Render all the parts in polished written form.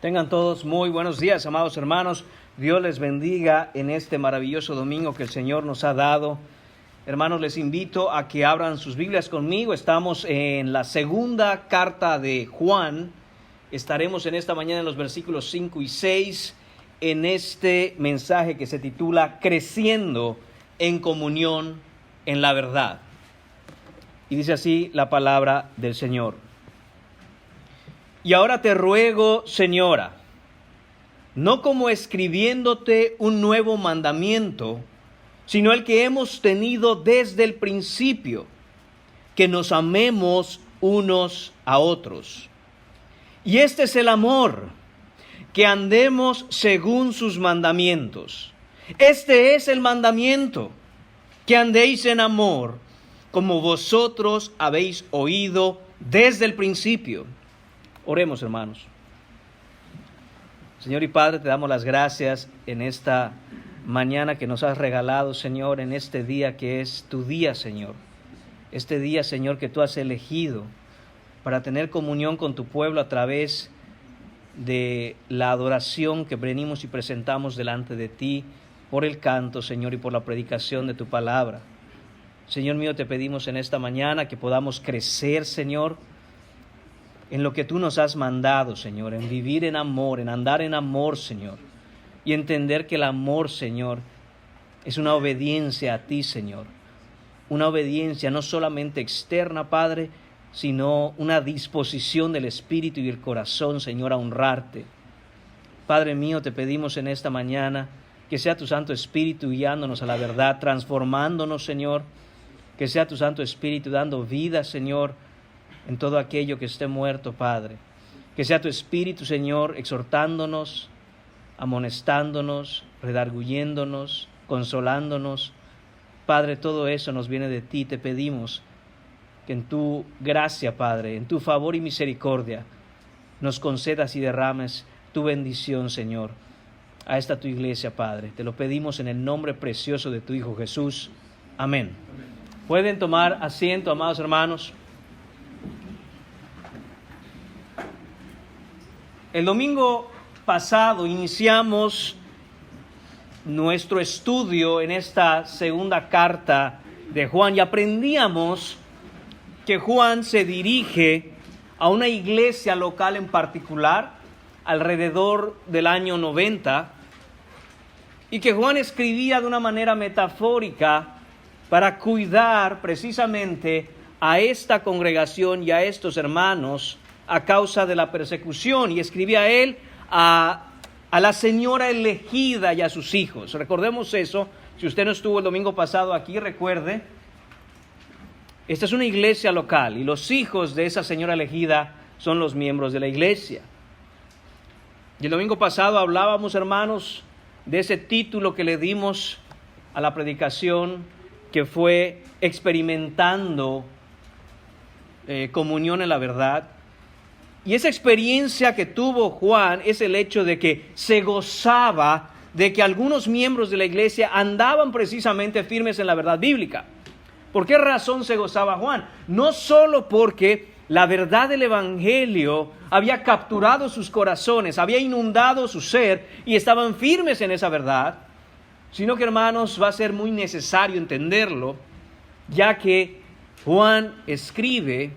Tengan todos muy buenos días, amados hermanos. Dios les bendiga en este maravilloso domingo que el Señor nos ha dado. Hermanos, les invito a que abran sus Biblias conmigo. Estamos en la segunda carta de Juan. Estaremos en esta mañana en los versículos 5 y 6 en este mensaje que se titula Creciendo en comunión en la verdad. Y dice así la palabra del Señor. Y ahora te ruego, Señora, no como escribiéndote un nuevo mandamiento, sino el que hemos tenido desde el principio, que nos amemos unos a otros. Y este es el amor, que andemos según sus mandamientos. Este es el mandamiento, que andéis en amor, como vosotros habéis oído desde el principio. Oremos, hermanos. Señor y Padre, te damos las gracias en esta mañana que nos has regalado, Señor, en este día que es tu día, Señor. Este día, Señor, que tú has elegido para tener comunión con tu pueblo a través de la adoración que venimos y presentamos delante de ti por el canto, Señor, y por la predicación de tu palabra. Señor mío, te pedimos en esta mañana que podamos crecer, Señor, en lo que tú nos has mandado, Señor, en vivir en amor, en andar en amor, Señor, y entender que el amor, Señor, es una obediencia a ti, Señor, una obediencia no solamente externa, Padre, sino una disposición del espíritu y el corazón, Señor, a honrarte. Padre mío, te pedimos en esta mañana que sea tu Santo Espíritu guiándonos a la verdad, transformándonos, Señor, que sea tu Santo Espíritu dando vida, Señor, en todo aquello que esté muerto, Padre. Que sea tu Espíritu, Señor, exhortándonos, amonestándonos, redarguyéndonos, consolándonos. Padre, todo eso nos viene de ti. Te pedimos que en tu gracia, Padre, en tu favor y misericordia, nos concedas y derrames tu bendición, Señor, a esta tu iglesia, Padre. Te lo pedimos en el nombre precioso de tu Hijo Jesús. Amén. Pueden tomar asiento, amados hermanos. El domingo pasado iniciamos nuestro estudio en esta segunda carta de Juan y aprendíamos que Juan se dirige a una iglesia local en particular alrededor del año 90 y que Juan escribía de una manera metafórica para cuidar precisamente a esta congregación y a estos hermanos a causa de la persecución, y escribía él a la señora elegida y a sus hijos. Recordemos eso. Si usted no estuvo el domingo pasado aquí, recuerde, esta es una iglesia local y los hijos de esa señora elegida son los miembros de la iglesia. Y el domingo pasado hablábamos, hermanos, de ese título que le dimos a la predicación, que fue experimentando comunión en la verdad. Y esa experiencia que tuvo Juan es el hecho de que se gozaba de que algunos miembros de la iglesia andaban precisamente firmes en la verdad bíblica. ¿Por qué razón se gozaba Juan? No solo porque la verdad del evangelio había capturado sus corazones, había inundado su ser y estaban firmes en esa verdad, sino que, hermanos, va a ser muy necesario entenderlo, ya que Juan escribe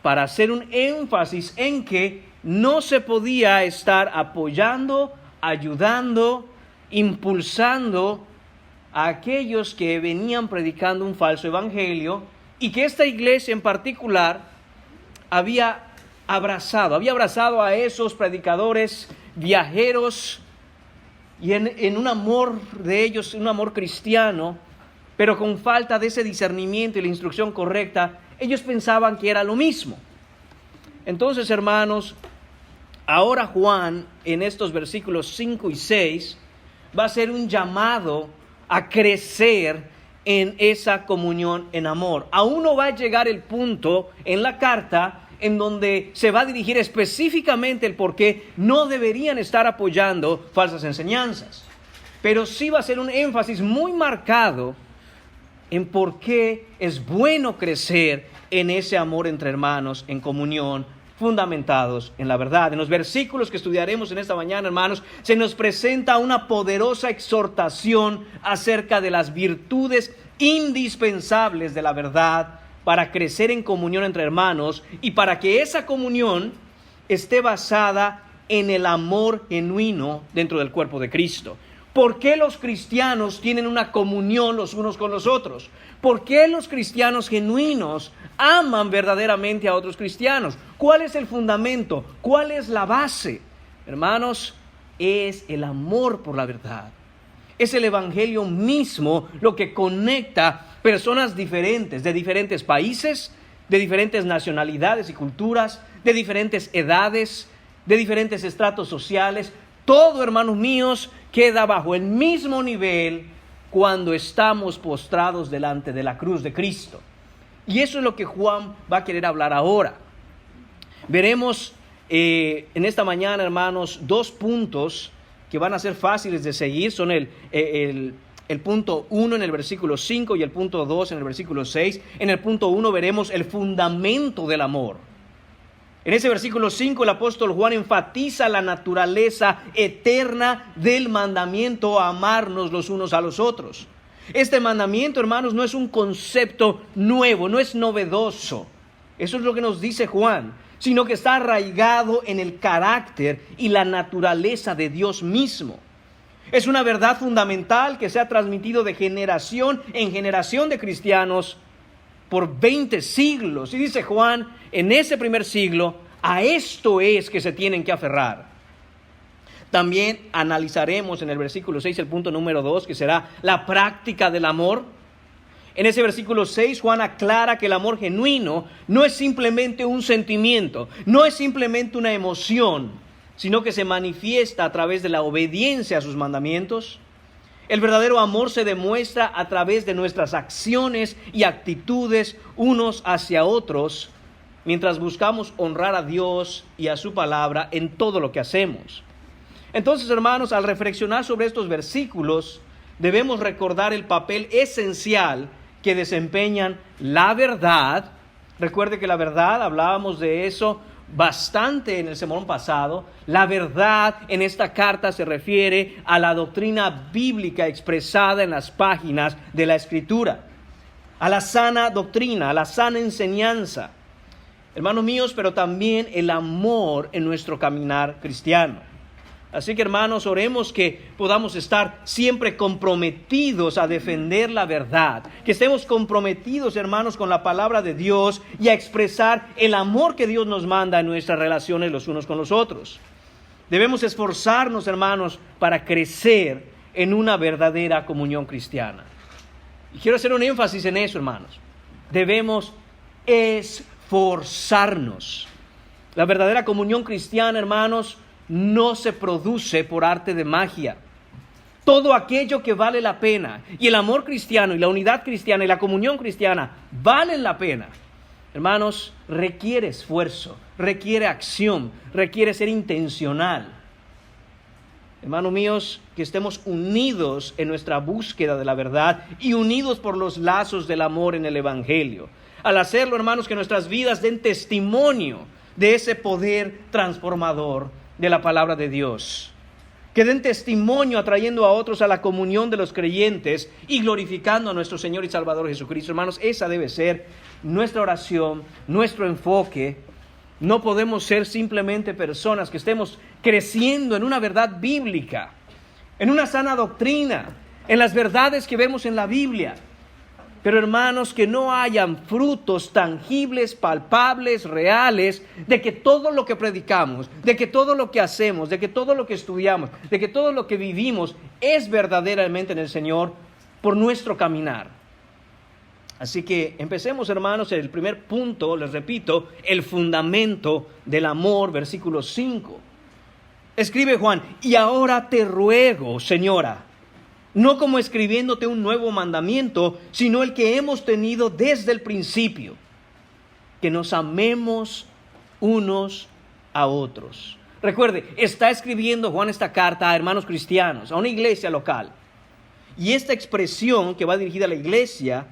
para hacer un énfasis en que no se podía estar apoyando, ayudando, impulsando a aquellos que venían predicando un falso evangelio, y que esta iglesia en particular había abrazado a esos predicadores viajeros y en un amor de ellos, un amor cristiano, pero con falta de ese discernimiento y la instrucción correcta. Ellos pensaban que era lo mismo. Entonces, hermanos, ahora Juan, en estos versículos 5 y 6, va a hacer un llamado a crecer en esa comunión en amor. Aún no va a llegar el punto en la carta en donde se va a dirigir específicamente el por qué no deberían estar apoyando falsas enseñanzas. Pero sí va a ser un énfasis muy marcado en por qué es bueno crecer en ese amor entre hermanos, en comunión fundamentados en la verdad. En los versículos que estudiaremos en esta mañana, hermanos, se nos presenta una poderosa exhortación acerca de las virtudes indispensables de la verdad para crecer en comunión entre hermanos y para que esa comunión esté basada en el amor genuino dentro del cuerpo de Cristo. ¿Por qué los cristianos tienen una comunión los unos con los otros? ¿Por qué los cristianos genuinos aman verdaderamente a otros cristianos? ¿Cuál es el fundamento? ¿Cuál es la base? Hermanos, es el amor por la verdad. Es el evangelio mismo lo que conecta personas diferentes, de diferentes países, de diferentes nacionalidades y culturas, de diferentes edades, de diferentes estratos sociales. Todo, hermanos míos, queda bajo el mismo nivel cuando estamos postrados delante de la cruz de Cristo. Y eso es lo que Juan va a querer hablar ahora. Veremos en esta mañana, hermanos, 2 puntos que van a ser fáciles de seguir. Son el punto 1 en el versículo 5 y el punto 2 en el versículo 6. En el punto 1 veremos el fundamento del amor. En ese versículo 5 el apóstol Juan enfatiza la naturaleza eterna del mandamiento a amarnos los unos a los otros. Este mandamiento, hermanos, no es un concepto nuevo, no es novedoso. Eso es lo que nos dice Juan, sino que está arraigado en el carácter y la naturaleza de Dios mismo. Es una verdad fundamental que se ha transmitido de generación en generación de cristianos por 20 siglos. Y dice Juan, en ese primer siglo, a esto es que se tienen que aferrar. También analizaremos en el versículo 6 el punto número 2, que será la práctica del amor. En ese versículo 6, Juan aclara que el amor genuino no es simplemente un sentimiento, no es simplemente una emoción, sino que se manifiesta a través de la obediencia a sus mandamientos. El verdadero amor se demuestra a través de nuestras acciones y actitudes unos hacia otros, mientras buscamos honrar a Dios y a su palabra en todo lo que hacemos. Entonces, hermanos, al reflexionar sobre estos versículos, debemos recordar el papel esencial que desempeñan la verdad. Recuerde que la verdad, hablábamos de eso bastante en el sermón pasado. La verdad en esta carta se refiere a la doctrina bíblica expresada en las páginas de la Escritura, a la sana doctrina, a la sana enseñanza, hermanos míos, pero también el amor en nuestro caminar cristiano. Así que, hermanos, oremos que podamos estar siempre comprometidos a defender la verdad, que estemos comprometidos, hermanos, con la palabra de Dios y a expresar el amor que Dios nos manda en nuestras relaciones los unos con los otros. Debemos esforzarnos, hermanos, para crecer en una verdadera comunión cristiana. Y quiero hacer un énfasis en eso, hermanos. Debemos esforzarnos. La verdadera comunión cristiana, hermanos, no se produce por arte de magia. Todo aquello que vale la pena, y el amor cristiano y la unidad cristiana y la comunión cristiana valen la pena, hermanos, requiere esfuerzo, requiere acción, requiere ser intencional. Hermanos míos, que estemos unidos en nuestra búsqueda de la verdad y unidos por los lazos del amor en el Evangelio. Al hacerlo, hermanos, que nuestras vidas den testimonio de ese poder transformador de la palabra de Dios. Que den testimonio atrayendo a otros a la comunión de los creyentes y glorificando a nuestro Señor y Salvador Jesucristo. Hermanos, esa debe ser nuestra oración, nuestro enfoque. No podemos ser simplemente personas que estemos creciendo en una verdad bíblica, en una sana doctrina, en las verdades que vemos en la Biblia. Pero, hermanos, que no hayan frutos tangibles, palpables, reales, de que todo lo que predicamos, de que todo lo que hacemos, de que todo lo que estudiamos, de que todo lo que vivimos es verdaderamente en el Señor por nuestro caminar. Así que empecemos, hermanos, el primer punto, les repito, el fundamento del amor, versículo 5. Escribe Juan: y ahora te ruego, señora, no como escribiéndote un nuevo mandamiento, sino el que hemos tenido desde el principio, que nos amemos unos a otros. Recuerde, está escribiendo Juan esta carta a hermanos cristianos, a una iglesia local. Y esta expresión que va dirigida a la iglesia,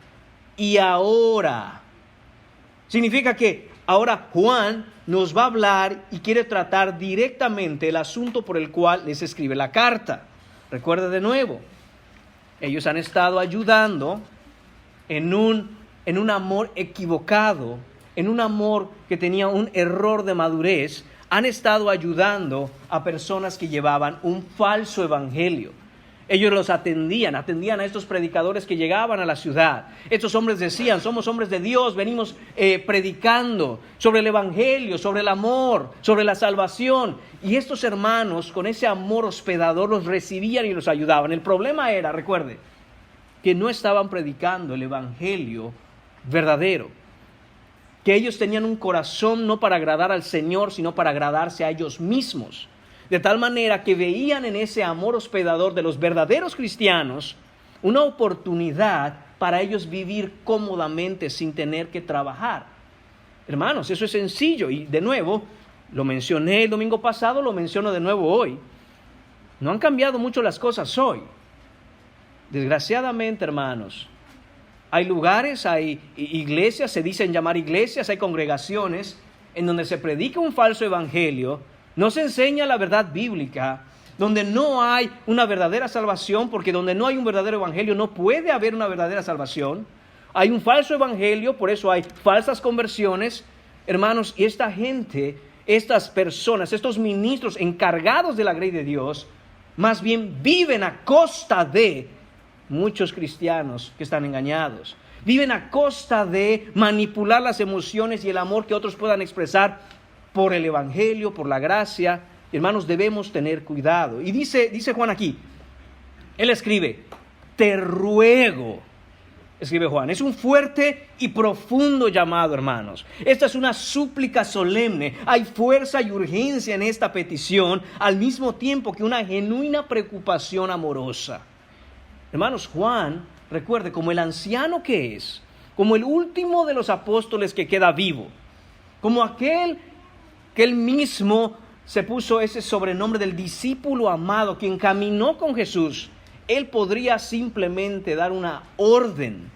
y ahora, significa que Ahora Juan nos va a hablar y quiere tratar directamente el asunto por el cual les escribe la carta. Recuerda de nuevo, ellos han estado ayudando en un amor equivocado, en un amor que tenía un error de madurez. Han estado ayudando a personas que llevaban un falso evangelio. Ellos los atendían a estos predicadores que llegaban a la ciudad. Estos hombres decían: somos hombres de Dios, venimos predicando sobre el evangelio, sobre el amor, sobre la salvación. Y estos hermanos, con ese amor hospedador, los recibían y los ayudaban. El problema era, recuerde, que no estaban predicando el evangelio verdadero. Que ellos tenían un corazón no para agradar al Señor, sino para agradarse a ellos mismos. De tal manera que veían en ese amor hospedador de los verdaderos cristianos una oportunidad para ellos vivir cómodamente sin tener que trabajar. Hermanos, eso es sencillo. Y de nuevo, lo mencioné el domingo pasado, lo menciono de nuevo hoy. No han cambiado mucho las cosas hoy. Desgraciadamente, hermanos, hay lugares, hay iglesias, se dicen llamar iglesias, hay congregaciones en donde se predica un falso evangelio. No se enseña la verdad bíblica, donde no hay una verdadera salvación, porque donde no hay un verdadero evangelio no puede haber una verdadera salvación. Hay un falso evangelio, por eso hay falsas conversiones. Hermanos, y esta gente, estas personas, estos ministros encargados de la grey de Dios, más bien viven a costa de muchos cristianos que están engañados. Viven a costa de manipular las emociones y el amor que otros puedan expresar por el evangelio, por la gracia. Hermanos, debemos tener cuidado. Y dice Juan aquí, él escribe: te ruego, escribe Juan. Es un fuerte y profundo llamado, hermanos. Esta es una súplica solemne. Hay fuerza y urgencia en esta petición, al mismo tiempo que una genuina preocupación amorosa. Hermanos, Juan, recuerde, como el anciano que es, como el último de los apóstoles que queda vivo, como aquel que él mismo se puso ese sobrenombre del discípulo amado, quien caminó con Jesús, él podría simplemente dar una orden.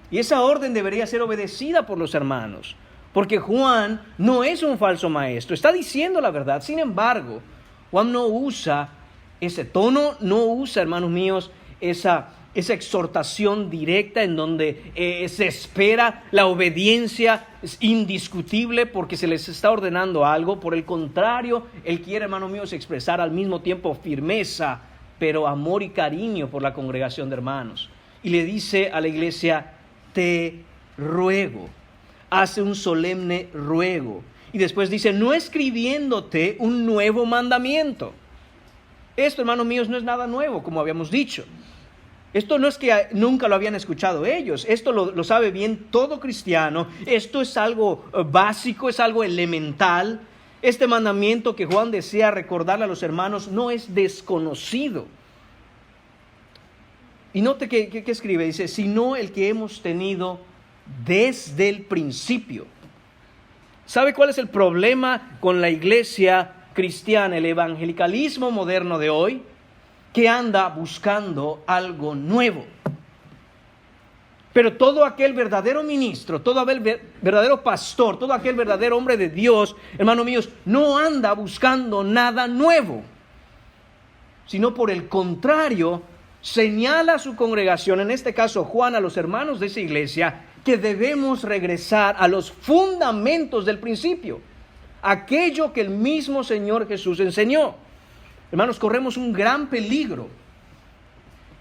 Y esa orden debería ser obedecida por los hermanos, porque Juan no es un falso maestro, está diciendo la verdad. Sin embargo, Juan no usa ese tono, no usa, hermanos míos, esa exhortación directa en donde se espera la obediencia indiscutible porque se les está ordenando algo. Por el contrario, él quiere, hermanos míos, expresar al mismo tiempo firmeza, pero amor y cariño por la congregación de hermanos. Y le dice a la iglesia: te ruego. Hace un solemne ruego. Y después dice: no escribiéndote un nuevo mandamiento. Esto, hermanos míos, no es nada nuevo, como habíamos dicho. Esto no es que nunca lo habían escuchado ellos. Esto lo sabe bien todo cristiano. Esto es algo básico, es algo elemental. Este mandamiento que Juan desea recordarle a los hermanos no es desconocido. Y note que escribe, dice: sino el que hemos tenido desde el principio. ¿Sabe cuál es el problema con la iglesia cristiana, el evangelicalismo moderno de hoy? Que anda buscando algo nuevo. Pero todo aquel verdadero ministro, todo aquel verdadero pastor, todo aquel verdadero hombre de Dios, hermanos míos, no anda buscando nada nuevo, sino por el contrario, señala a su congregación, en este caso Juan, a los hermanos de esa iglesia, que debemos regresar a los fundamentos del principio, aquello que el mismo Señor Jesús enseñó. Hermanos, corremos un gran peligro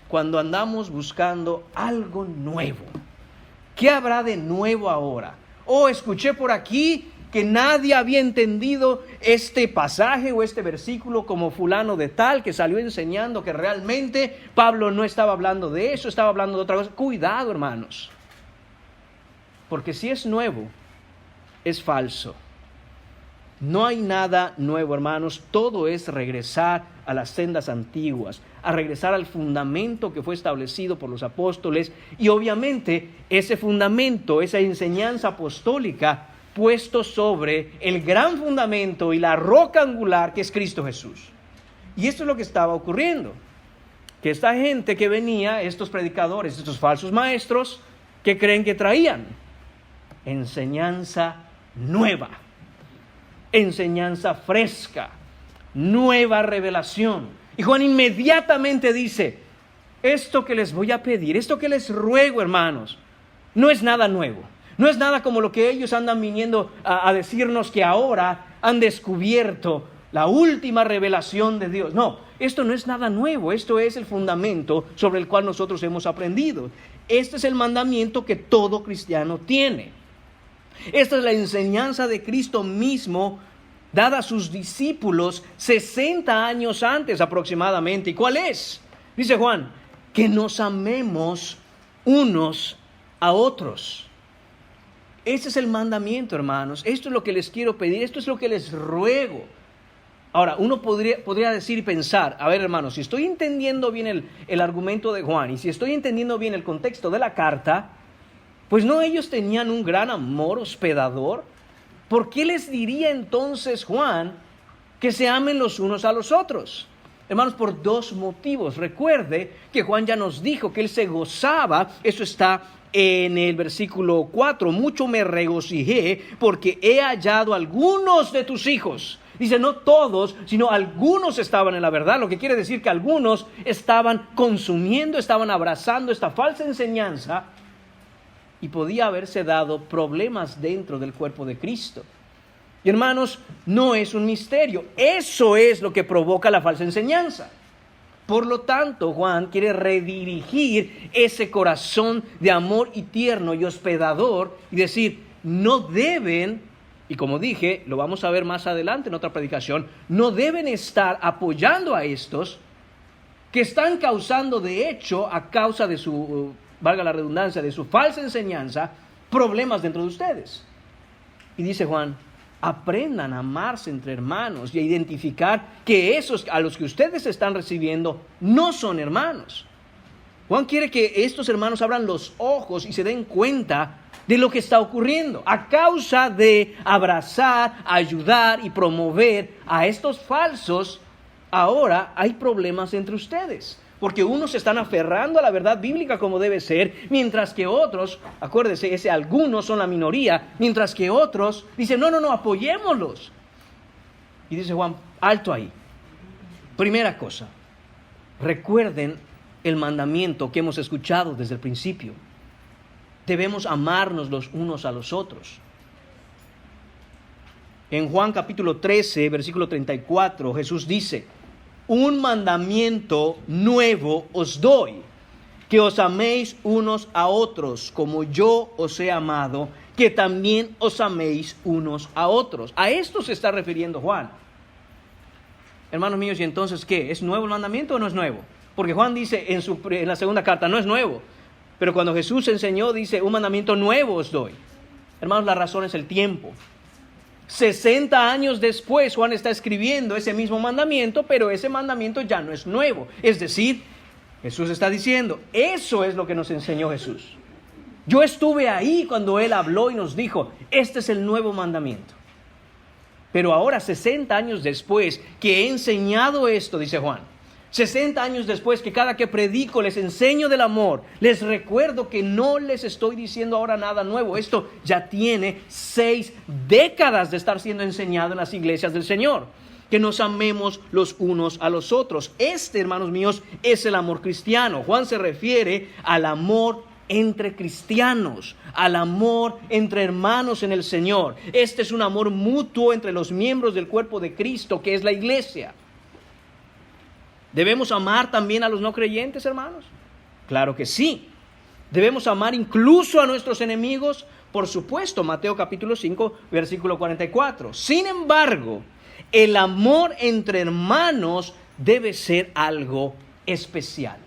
cuando andamos buscando algo nuevo. ¿Qué habrá de nuevo ahora? Escuché por aquí que nadie había entendido este pasaje o este versículo como fulano de tal, que salió enseñando que realmente Pablo no estaba hablando de eso, estaba hablando de otra cosa. Cuidado, hermanos, porque si es nuevo, es falso. No hay nada nuevo, hermanos. Todo es regresar a las sendas antiguas, a regresar al fundamento que fue establecido por los apóstoles. Y obviamente ese fundamento, esa enseñanza apostólica, puesto sobre el gran fundamento y la roca angular que es Cristo Jesús. Y esto es lo que estaba ocurriendo. Que esta gente que venía, estos predicadores, estos falsos maestros, que creen que traían enseñanza nueva, enseñanza fresca, nueva revelación. Y Juan inmediatamente dice, esto que les voy a pedir, esto que les ruego, hermanos, no es nada nuevo. No es nada como lo que ellos andan viniendo a decirnos que ahora han descubierto la última revelación de Dios. No, esto no es nada nuevo. Esto es el fundamento sobre el cual nosotros hemos aprendido. Este es el mandamiento que todo cristiano tiene. Esta es la enseñanza de Cristo mismo dada a sus discípulos 60 años antes aproximadamente. ¿Y cuál es? Dice Juan, que nos amemos unos a otros. Ese es el mandamiento, hermanos. Esto es lo que les quiero pedir, esto es lo que les ruego. Ahora, uno podría decir y pensar, a ver, hermanos, si estoy entendiendo bien el argumento de Juan y si estoy entendiendo bien el contexto de la carta, pues no ellos tenían un gran amor hospedador. ¿Por qué les diría entonces Juan que se amen los unos a los otros? Hermanos, por dos motivos. Recuerde que Juan ya nos dijo que él se gozaba, eso está en el versículo 4, mucho me regocijé porque he hallado algunos de tus hijos. Dice, no todos, sino algunos estaban en la verdad, lo que quiere decir que algunos estaban consumiendo, estaban abrazando esta falsa enseñanza y podía haberse dado problemas dentro del cuerpo de Cristo. Y hermanos, no es un misterio, eso es lo que provoca la falsa enseñanza. Por lo tanto, Juan quiere redirigir ese corazón de amor y tierno y hospedador y decir, no deben, y como dije, lo vamos a ver más adelante en otra predicación, no deben estar apoyando a estos que están causando, de hecho, a causa de su, valga la redundancia, de su falsa enseñanza, problemas dentro de ustedes. Y dice Juan, aprendan a amarse entre hermanos y a identificar que esos a los que ustedes están recibiendo no son hermanos. Juan quiere que estos hermanos abran los ojos y se den cuenta de lo que está ocurriendo. A causa de abrazar, ayudar y promover a estos falsos, ahora hay problemas entre ustedes. Porque unos se están aferrando a la verdad bíblica como debe ser, mientras que otros, acuérdese, ese algunos son la minoría, mientras que otros dicen, no, apoyémoslos. Y dice Juan, alto ahí. Primera cosa, recuerden el mandamiento que hemos escuchado desde el principio. Debemos amarnos los unos a los otros. En Juan capítulo 13, versículo 34, Jesús dice, un mandamiento nuevo os doy, que os améis unos a otros, como yo os he amado, que también os améis unos a otros. A esto se está refiriendo Juan. Hermanos míos, ¿y entonces qué? ¿Es nuevo el mandamiento o no es nuevo? Porque Juan dice en la segunda carta, no es nuevo. Pero cuando Jesús enseñó, dice, un mandamiento nuevo os doy. Hermanos, la razón es el tiempo. 60 años después, Juan está escribiendo ese mismo mandamiento, pero ese mandamiento ya no es nuevo. Es decir, Jesús está diciendo, eso es lo que nos enseñó Jesús. Yo estuve ahí cuando Él habló y nos dijo, este es el nuevo mandamiento. Pero ahora, 60 años después que he enseñado esto, dice Juan, 60 años después que cada que predico les enseño del amor, les recuerdo que no les estoy diciendo ahora nada nuevo. Esto ya tiene 6 décadas de estar siendo enseñado en las iglesias del Señor. Que nos amemos los unos a los otros. Este, hermanos míos, es el amor cristiano. Juan se refiere al amor entre cristianos, al amor entre hermanos en el Señor. Este es un amor mutuo entre los miembros del cuerpo de Cristo, que es la iglesia. ¿Debemos amar también a los no creyentes, hermanos? Claro que sí. ¿Debemos amar incluso a nuestros enemigos? Por supuesto, Mateo capítulo 5, versículo 44. Sin embargo, el amor entre hermanos debe ser algo especial.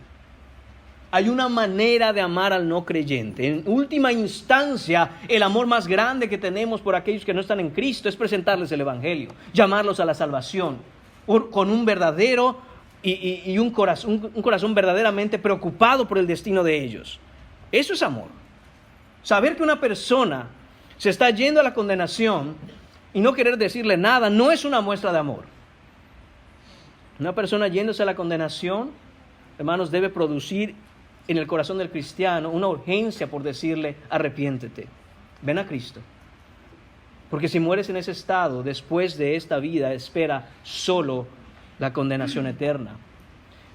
Hay una manera de amar al no creyente. En última instancia, el amor más grande que tenemos por aquellos que no están en Cristo es presentarles el Evangelio, llamarlos a la salvación, con un verdadero y un corazón verdaderamente preocupado por el destino de ellos. Eso es amor. Saber que una persona se está yendo a la condenación y no querer decirle nada no es una muestra de amor. Una persona yéndose a la condenación, hermanos, debe producir en el corazón del cristiano una urgencia por decirle, arrepiéntete, ven a Cristo. Porque si mueres en ese estado, después de esta vida, espera solo la condenación eterna.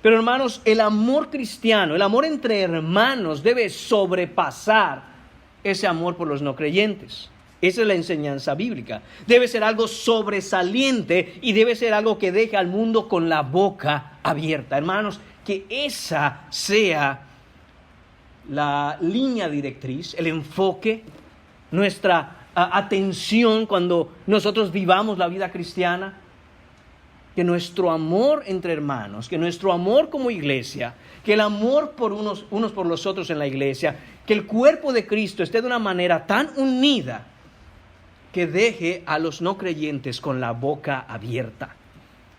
Pero hermanos, el amor cristiano, el amor entre hermanos debe sobrepasar ese amor por los no creyentes. Esa es la enseñanza bíblica. Debe ser algo sobresaliente y debe ser algo que deje al mundo con la boca abierta. Hermanos, que esa sea la línea directriz, el enfoque, nuestra atención cuando nosotros vivamos la vida cristiana. Que nuestro amor entre hermanos, que nuestro amor como iglesia, que el amor por unos por los otros en la iglesia, que el cuerpo de Cristo esté de una manera tan unida que deje a los no creyentes con la boca abierta.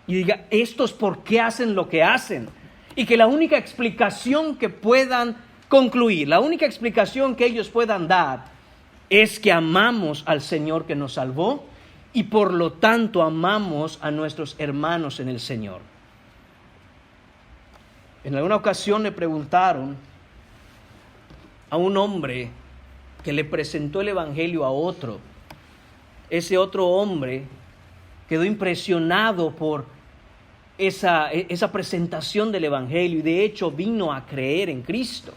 Y diga, ¿estos por qué hacen lo que hacen? Y que la única explicación que puedan concluir, la única explicación que ellos puedan dar es que amamos al Señor que nos salvó y por lo tanto amamos a nuestros hermanos en el Señor. En alguna ocasión le preguntaron a un hombre que le presentó el evangelio a otro. Ese otro hombre quedó impresionado por esa presentación del evangelio y de hecho vino a creer en Cristo.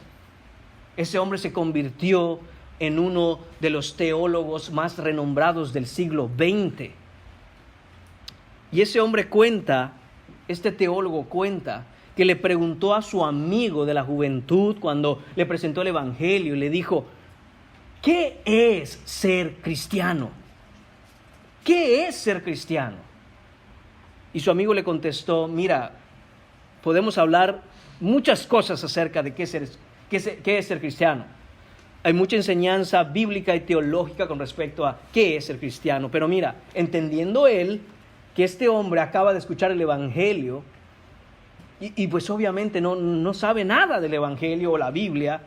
Ese hombre se convirtió en uno de los teólogos más renombrados del siglo XX. Y ese hombre este teólogo cuenta, que le preguntó a su amigo de la juventud cuando le presentó el evangelio y le dijo, ¿qué es ser cristiano? ¿Qué es ser cristiano? Y su amigo le contestó, mira, podemos hablar muchas cosas acerca de qué es ser cristiano. Hay mucha enseñanza bíblica y teológica con respecto a qué es ser cristiano. Pero mira, entendiendo él que este hombre acaba de escuchar el evangelio y pues obviamente no sabe nada del evangelio o la Biblia,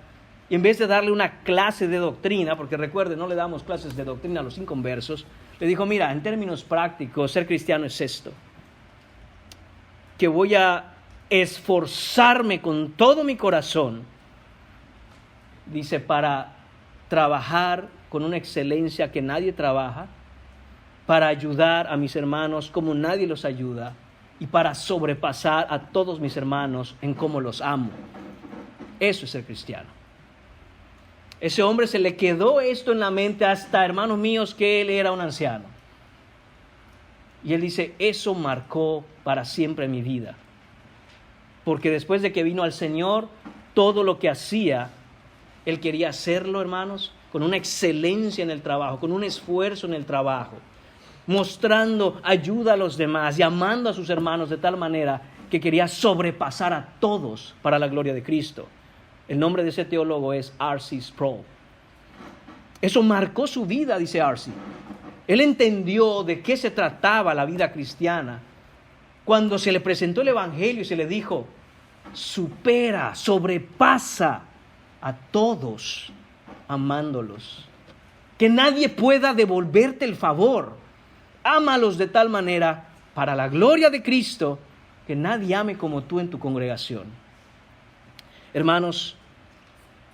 y en vez de darle una clase de doctrina, porque recuerde, no le damos clases de doctrina a los inconversos, le dijo, mira, en términos prácticos, ser cristiano es esto, que voy a esforzarme con todo mi corazón, dice, para trabajar con una excelencia que nadie trabaja, para ayudar a mis hermanos como nadie los ayuda y para sobrepasar a todos mis hermanos en cómo los amo. Eso es ser cristiano. Ese hombre se le quedó esto en la mente hasta, hermanos míos, que él era un anciano. Y él dice, eso marcó para siempre mi vida. Porque después de que vino al Señor, todo lo que hacía, él quería hacerlo, hermanos, con una excelencia en el trabajo, con un esfuerzo en el trabajo, mostrando ayuda a los demás y amando a sus hermanos de tal manera que quería sobrepasar a todos para la gloria de Cristo. El nombre de ese teólogo es R.C. Sproul. Eso marcó su vida, dice R.C. Él entendió de qué se trataba la vida cristiana cuando se le presentó el evangelio y se le dijo, supera, sobrepasa a todos amándolos. Que nadie pueda devolverte el favor. Ámalos de tal manera, para la gloria de Cristo, que nadie ame como tú en tu congregación. Hermanos,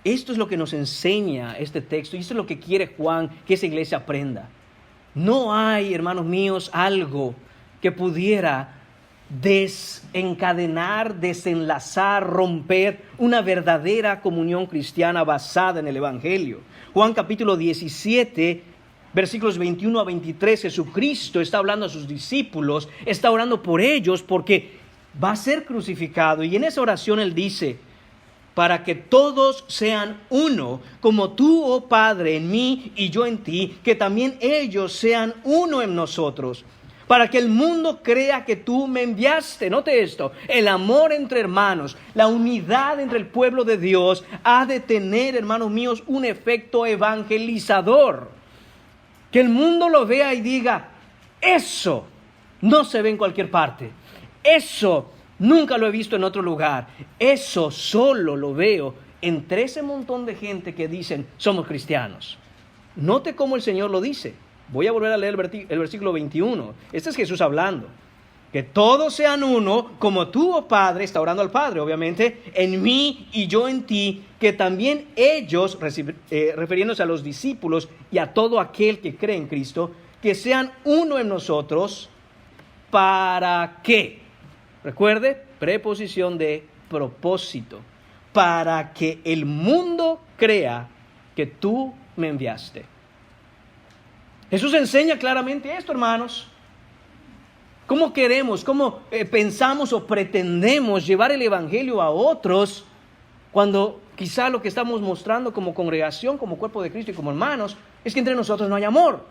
esto es lo que nos enseña este texto y esto es lo que quiere Juan que esa iglesia aprenda. No hay, hermanos míos, algo que pudiera desencadenar, desenlazar, romper una verdadera comunión cristiana basada en el evangelio. Juan capítulo 17, versículos 21 a 23, Jesucristo está hablando a sus discípulos, está orando por ellos porque va a ser crucificado. Y en esa oración él dice, para que todos sean uno, como tú, oh Padre, en mí y yo en ti, que también ellos sean uno en nosotros, para que el mundo crea que tú me enviaste. Note esto, el amor entre hermanos, la unidad entre el pueblo de Dios ha de tener, hermanos míos, un efecto evangelizador. Que el mundo lo vea y diga, eso no se ve en cualquier parte, eso nunca lo he visto en otro lugar, eso solo lo veo entre ese montón de gente que dicen, somos cristianos. Note cómo el Señor lo dice. Voy a volver a leer el versículo 21. Este es Jesús hablando. Que todos sean uno, como tú, oh Padre, está orando al Padre, obviamente, en mí y yo en ti, que también ellos, refiriéndose a los discípulos y a todo aquel que cree en Cristo, que sean uno en nosotros. ¿Para qué? Recuerde, preposición de propósito. Para que el mundo crea que tú me enviaste. Jesús enseña claramente esto, hermanos. ¿Cómo queremos, cómo pensamos o pretendemos llevar el evangelio a otros cuando quizá lo que estamos mostrando como congregación, como cuerpo de Cristo y como hermanos, es que entre nosotros no hay amor?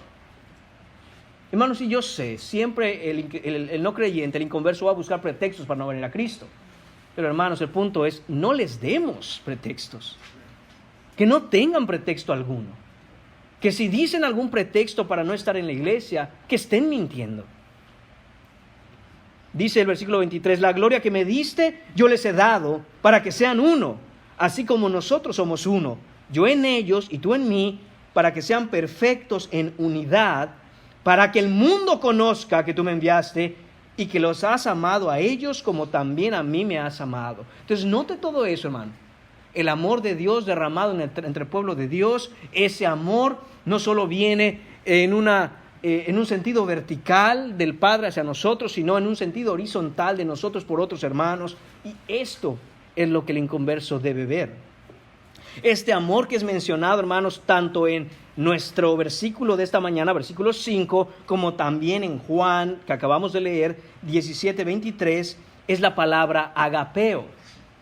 Hermanos, y yo sé, siempre el no creyente, el inconverso va a buscar pretextos para no venir a Cristo. Pero hermanos, el punto es, no les demos pretextos. Que no tengan pretexto alguno. Que si dicen algún pretexto para no estar en la iglesia, que estén mintiendo. Dice el versículo 23, la gloria que me diste, yo les he dado, para que sean uno, así como nosotros somos uno. Yo en ellos y tú en mí, para que sean perfectos en unidad, para que el mundo conozca que tú me enviaste y que los has amado a ellos como también a mí me has amado. Entonces, note todo eso, hermano. El amor de Dios derramado entre el pueblo de Dios, ese amor no solo viene en un sentido vertical del Padre hacia nosotros, sino en un sentido horizontal de nosotros por otros hermanos. Y esto es lo que el inconverso debe ver. Este amor que es mencionado, hermanos, tanto en nuestro versículo de esta mañana, versículo 5, como también en Juan, que acabamos de leer, 17:23, es la palabra agapeo.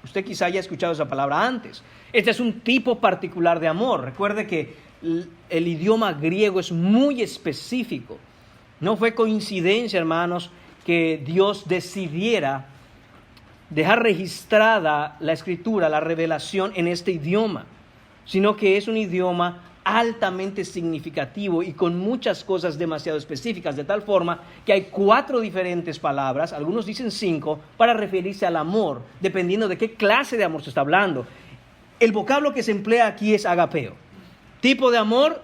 Usted quizá haya escuchado esa palabra antes. Este es un tipo particular de amor. Recuerde que el idioma griego es muy específico. No fue coincidencia, hermanos, que Dios decidiera dejar registrada la escritura, la revelación en este idioma, sino que es un idioma altamente significativo y con muchas cosas demasiado específicas, de tal forma que hay 4 diferentes palabras, algunos dicen 5, para referirse al amor, dependiendo de qué clase de amor se está hablando. El vocablo que se emplea aquí es agapeo. Tipo de amor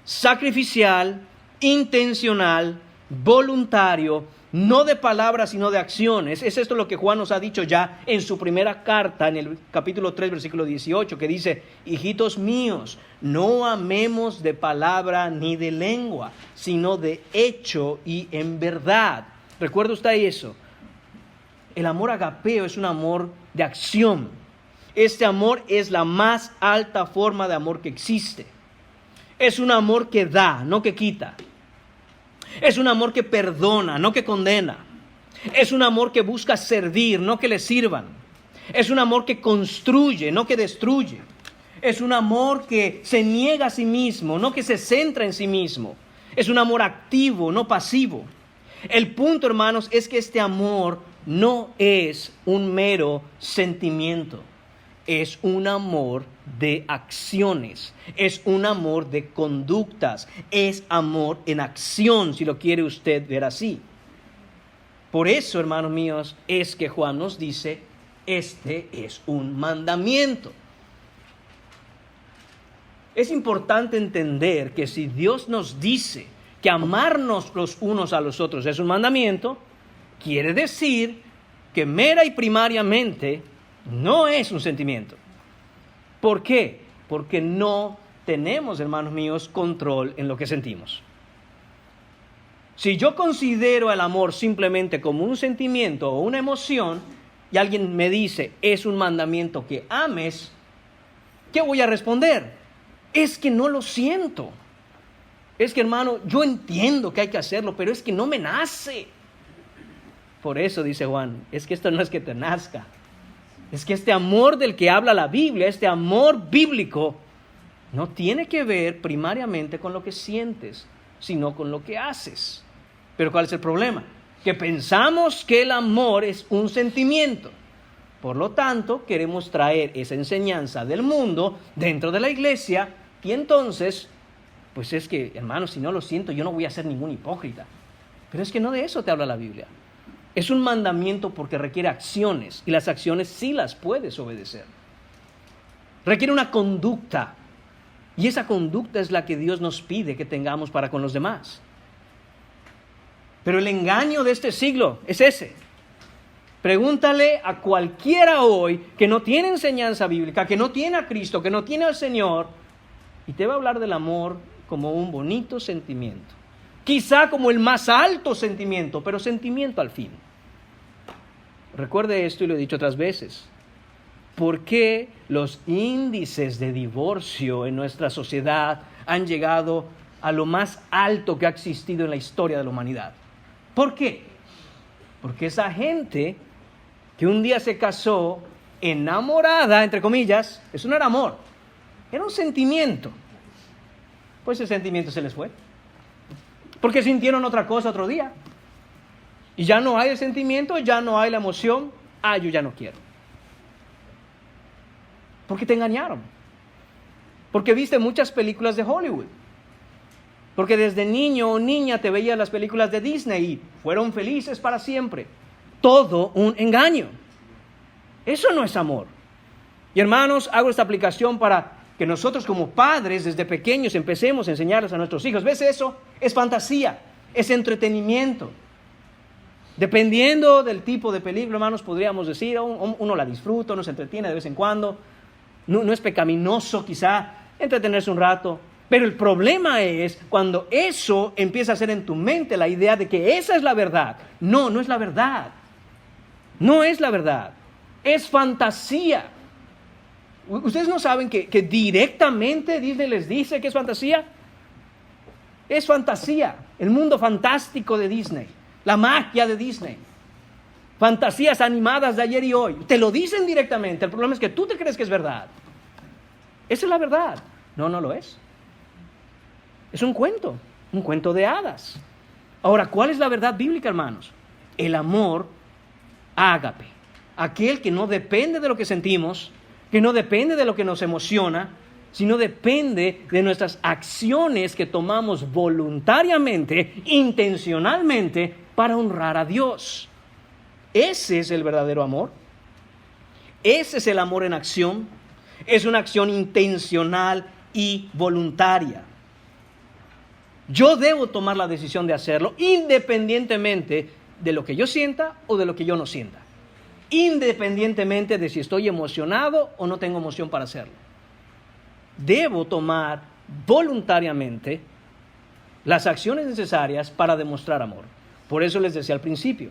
sacrificial, intencional, voluntario, no de palabras sino de acciones. Es esto lo que Juan nos ha dicho ya en su primera carta, en el capítulo 3, versículo 18, que dice: hijitos míos, no amemos de palabra ni de lengua, sino de hecho y en verdad. ¿Recuerda usted eso? El amor agapeo es un amor de acción. Este amor es la más alta forma de amor que existe. Es un amor que da, no que quita. Es un amor que perdona, no que condena. Es un amor que busca servir, no que le sirvan. Es un amor que construye, no que destruye. Es un amor que se niega a sí mismo, no que se centra en sí mismo. Es un amor activo, no pasivo. El punto, hermanos, es que este amor no es un mero sentimiento. Es un amor de acciones, es un amor de conductas, es amor en acción, si lo quiere usted ver así. Por eso, hermanos míos, es que Juan nos dice, este es un mandamiento. Es importante entender que si Dios nos dice que amarnos los unos a los otros es un mandamiento, quiere decir que mera y primariamente no es un sentimiento. ¿Por qué? Porque no tenemos, hermanos míos, control en lo que sentimos. Si yo considero el amor simplemente como un sentimiento o una emoción, y alguien me dice, es un mandamiento que ames, ¿qué voy a responder? Es que no lo siento. Es que, hermano, yo entiendo que hay que hacerlo, pero es que no me nace. Por eso dice Juan, es que esto no es que te nazca. Es que este amor del que habla la Biblia, este amor bíblico, no tiene que ver primariamente con lo que sientes, sino con lo que haces. Pero ¿cuál es el problema? Que pensamos que el amor es un sentimiento. Por lo tanto, queremos traer esa enseñanza del mundo dentro de la iglesia y entonces, pues es que, hermanos, si no lo siento, yo no voy a ser ningún hipócrita. Pero es que no de eso te habla la Biblia. Es un mandamiento porque requiere acciones y las acciones sí las puedes obedecer. Requiere una conducta y esa conducta es la que Dios nos pide que tengamos para con los demás. Pero el engaño de este siglo es ese. Pregúntale a cualquiera hoy que no tiene enseñanza bíblica, que no tiene a Cristo, que no tiene al Señor, y te va a hablar del amor como un bonito sentimiento. quizá como el más alto sentimiento, pero sentimiento al fin. Recuerde esto y lo he dicho otras veces. ¿Por qué los índices de divorcio en nuestra sociedad han llegado a lo más alto que ha existido en la historia de la humanidad? ¿Por qué? Porque esa gente que un día se casó enamorada, entre comillas, eso no era amor, era un sentimiento. Pues ese sentimiento se les fue. Porque sintieron otra cosa otro día. Y ya no hay el sentimiento, ya no hay la emoción. Yo ya no quiero. Porque te engañaron. Porque viste muchas películas de Hollywood. Porque desde niño o niña te veías las películas de Disney y fueron felices para siempre. Todo un engaño. Eso no es amor. Y hermanos, hago esta aplicación para que nosotros como padres desde pequeños empecemos a enseñarles a nuestros hijos. ¿Ves eso? Es fantasía, es entretenimiento. Dependiendo del tipo de película, hermanos, podríamos decir, uno la disfruta, uno se entretiene de vez en cuando. No es pecaminoso quizá entretenerse un rato. Pero el problema es cuando eso empieza a ser en tu mente la idea de que esa es la verdad. No es la verdad. No es la verdad. Es fantasía. ¿Ustedes no saben que directamente Disney les dice que es fantasía? Es fantasía. El mundo fantástico de Disney. La magia de Disney. Fantasías animadas de ayer y hoy. Te lo dicen directamente. El problema es que tú te crees que es verdad. Esa es la verdad. No lo es. Es un cuento de hadas. Ahora, ¿cuál es la verdad bíblica, hermanos? El amor ágape. Aquel que no depende de lo que sentimos, que no depende de lo que nos emociona, sino depende de nuestras acciones que tomamos voluntariamente, intencionalmente, para honrar a Dios. Ese es el verdadero amor. Ese es el amor en acción. Es una acción intencional y voluntaria. Yo debo tomar la decisión de hacerlo independientemente de lo que yo sienta o de lo que yo no sienta. Independientemente de si estoy emocionado o no tengo emoción para hacerlo. Debo tomar voluntariamente las acciones necesarias para demostrar amor. Por eso les decía al principio,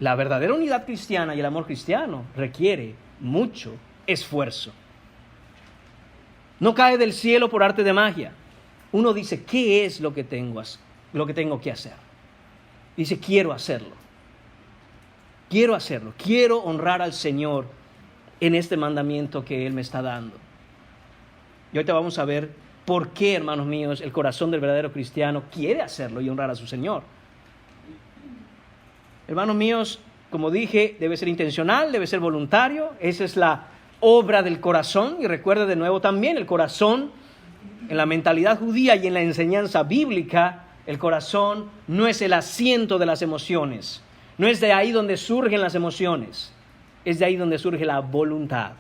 la verdadera unidad cristiana y el amor cristiano requiere mucho esfuerzo. No cae del cielo por arte de magia. Uno dice, ¿qué es lo que tengo que hacer? Dice, quiero hacerlo. Quiero honrar al Señor en este mandamiento que Él me está dando. Y ahorita vamos a ver por qué, hermanos míos, el corazón del verdadero cristiano quiere hacerlo y honrar a su Señor. Hermanos míos, como dije, debe ser intencional, debe ser voluntario. Esa es la obra del corazón. Y recuerde de nuevo también, el corazón, en la mentalidad judía y en la enseñanza bíblica, el corazón no es el asiento de las emociones. No es de ahí donde surgen las emociones. Es de ahí donde surge la voluntad.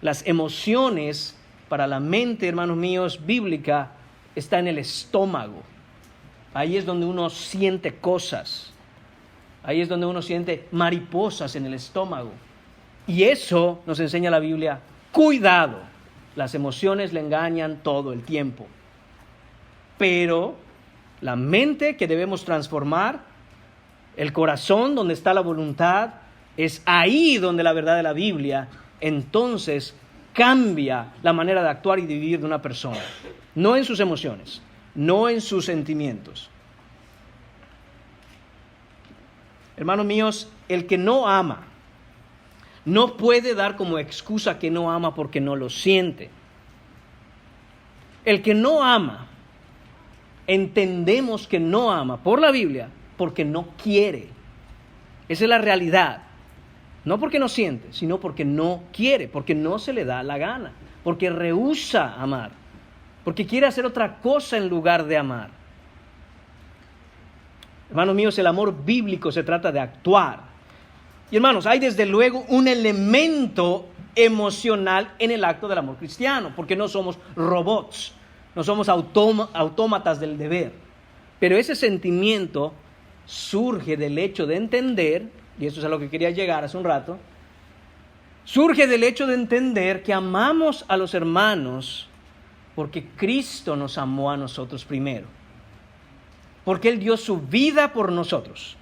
Las emociones para la mente, hermanos míos, bíblica, está en el estómago. Ahí es donde uno siente cosas. Ahí es donde uno siente mariposas en el estómago. Y eso nos enseña la Biblia. Cuidado, las emociones le engañan todo el tiempo. Pero la mente que debemos transformar, el corazón donde está la voluntad, es ahí donde la verdad de la Biblia entonces cambia la manera de actuar y de vivir de una persona. No en sus emociones, no en sus sentimientos. Hermanos míos, el que no ama no puede dar como excusa que no ama porque no lo siente. El que no ama, entendemos que no ama por la Biblia porque no quiere. Esa es la realidad. No porque no siente, sino porque no quiere, porque no se le da la gana, porque rehúsa amar, porque quiere hacer otra cosa en lugar de amar. Hermanos míos, el amor bíblico se trata de actuar. Y hermanos, hay desde luego un elemento emocional en el acto del amor cristiano, porque no somos robots, no somos autómatas del deber. Pero ese sentimiento surge del hecho de entender, y eso es a lo que quería llegar hace un rato, surge del hecho de entender que amamos a los hermanos porque Cristo nos amó a nosotros primero. porque Él dio su vida por nosotros.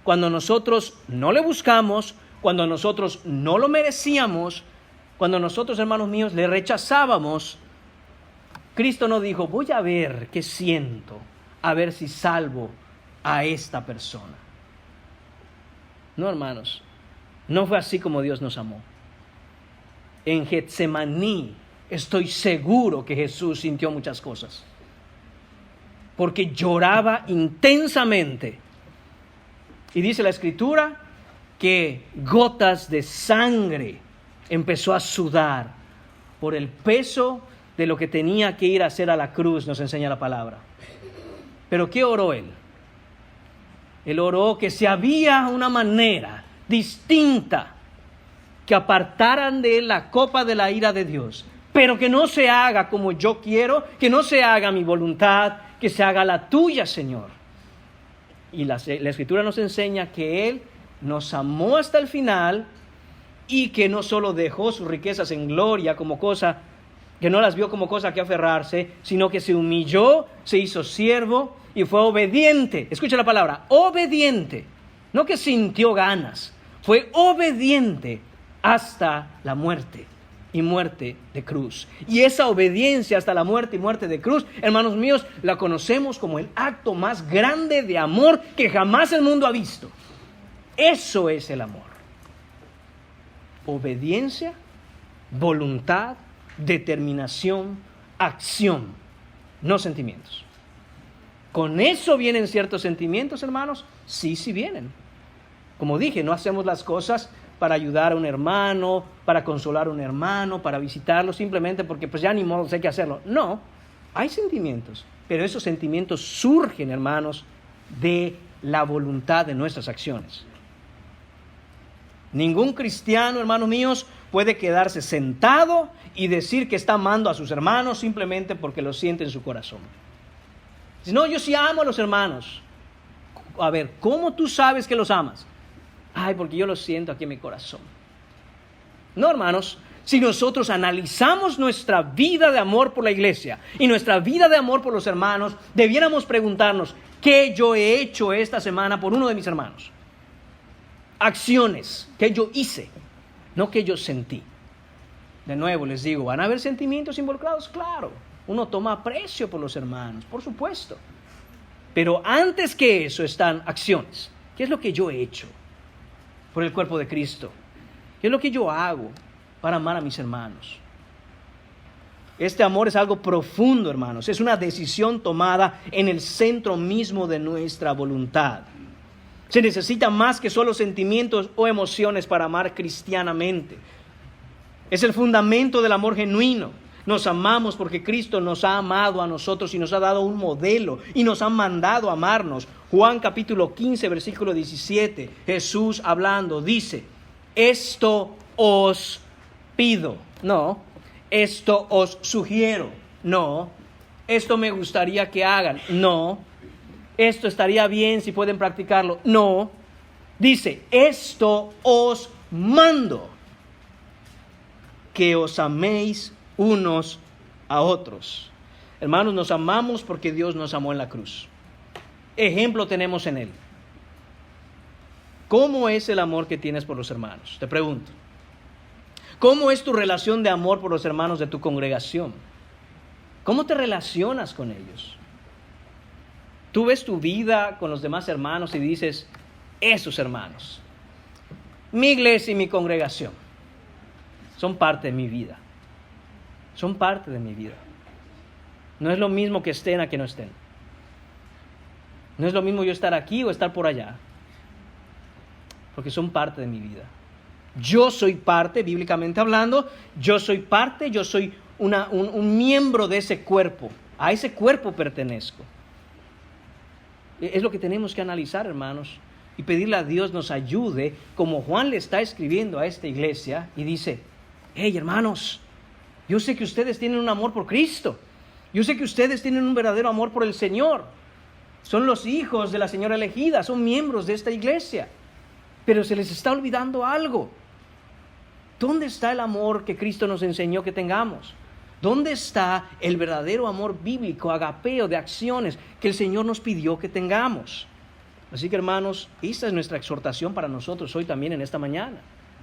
Cuando nosotros no le buscamos, cuando nosotros no lo merecíamos, cuando nosotros, hermanos míos, le rechazábamos, Cristo no dijo, voy a ver qué siento, a ver si salvo a esta persona. No, hermanos, no fue así como Dios nos amó. En Getsemaní estoy seguro que Jesús sintió muchas cosas, porque lloraba intensamente. Y dice la Escritura que gotas de sangre empezó a sudar por el peso de lo que tenía que ir a hacer a la cruz, nos enseña la palabra. Pero ¿qué oró Él? Él oró que si había una manera distinta que apartaran de Él la copa de la ira de Dios, pero que no se haga como yo quiero, que no se haga mi voluntad, que se haga la tuya, Señor. Y la Escritura nos enseña que Él nos amó hasta el final y que no solo dejó sus riquezas en gloria como cosa, que no las vio como cosa que aferrarse, sino que se humilló, se hizo siervo y fue obediente. Escucha la palabra, obediente. No que sintió ganas, fue obediente hasta la muerte y muerte de cruz. Y esa obediencia hasta la muerte y muerte de cruz, hermanos míos, la conocemos como el acto más grande de amor que jamás el mundo ha visto. Eso es el amor. Obediencia, voluntad, determinación, acción, no sentimientos. ¿Con eso vienen ciertos sentimientos, hermanos? Sí, sí vienen. Como dije, no hacemos las cosas para ayudar a un hermano, para consolar a un hermano, para visitarlo, simplemente porque pues ya ni modo hay que hacerlo. No, hay sentimientos, pero esos sentimientos surgen, hermanos, de la voluntad de nuestras acciones. Ningún cristiano, hermanos míos, puede quedarse sentado y decir que está amando a sus hermanos simplemente porque lo siente en su corazón. Dice, no, yo sí amo a los hermanos. A ver, ¿cómo tú sabes que los amas? Ay, porque yo lo siento aquí en mi corazón. No, hermanos, si nosotros analizamos nuestra vida de amor por la iglesia y nuestra vida de amor por los hermanos, debiéramos preguntarnos, ¿qué yo he hecho esta semana por uno de mis hermanos? Acciones que yo hice, no que yo sentí. De nuevo les digo, ¿van a haber sentimientos involucrados? Claro, uno toma aprecio por los hermanos, por supuesto. Pero antes que eso están acciones. ¿Qué es lo que yo he hecho por el cuerpo de Cristo? ¿Qué es lo que yo hago para amar a mis hermanos? Este amor es algo profundo, hermanos. Es una decisión tomada en el centro mismo de nuestra voluntad. Se necesita más que solo sentimientos o emociones para amar cristianamente. Es el fundamento del amor genuino. Nos amamos porque Cristo nos ha amado a nosotros y nos ha dado un modelo y nos ha mandado a amarnos. Juan capítulo 15, versículo 17, Jesús hablando dice, esto os pido, no, esto os sugiero, no, esto me gustaría que hagan, no, esto estaría bien si pueden practicarlo, no, dice, esto os mando, que os améis unos a otros. Hermanos, nos amamos porque Dios nos amó en la cruz. Ejemplo tenemos en Él. ¿Cómo es el amor que tienes por los hermanos? Te pregunto. ¿Cómo es tu relación de amor por los hermanos de tu congregación? ¿Cómo te relacionas con ellos? Tú ves tu vida con los demás hermanos y dices, esos hermanos, mi iglesia y mi congregación, son parte de mi vida. Son parte de mi vida. No es lo mismo que estén a que no estén. No es lo mismo yo estar aquí o estar por allá. Porque son parte de mi vida. Yo soy parte, bíblicamente hablando, yo soy parte, yo soy un miembro de ese cuerpo. A ese cuerpo pertenezco. Es lo que tenemos que analizar, hermanos, y pedirle a Dios nos ayude, como Juan le está escribiendo a esta iglesia y dice, hey, hermanos, yo sé que ustedes tienen un amor por Cristo. Yo sé que ustedes tienen un verdadero amor por el Señor. Son los hijos de la señora elegida, son miembros de esta iglesia. Pero se les está olvidando algo. ¿Dónde está el amor que Cristo nos enseñó que tengamos? ¿Dónde está el verdadero amor bíblico, agapeo, de acciones que el Señor nos pidió que tengamos? Así que, hermanos, esta es nuestra exhortación para nosotros hoy también en esta mañana.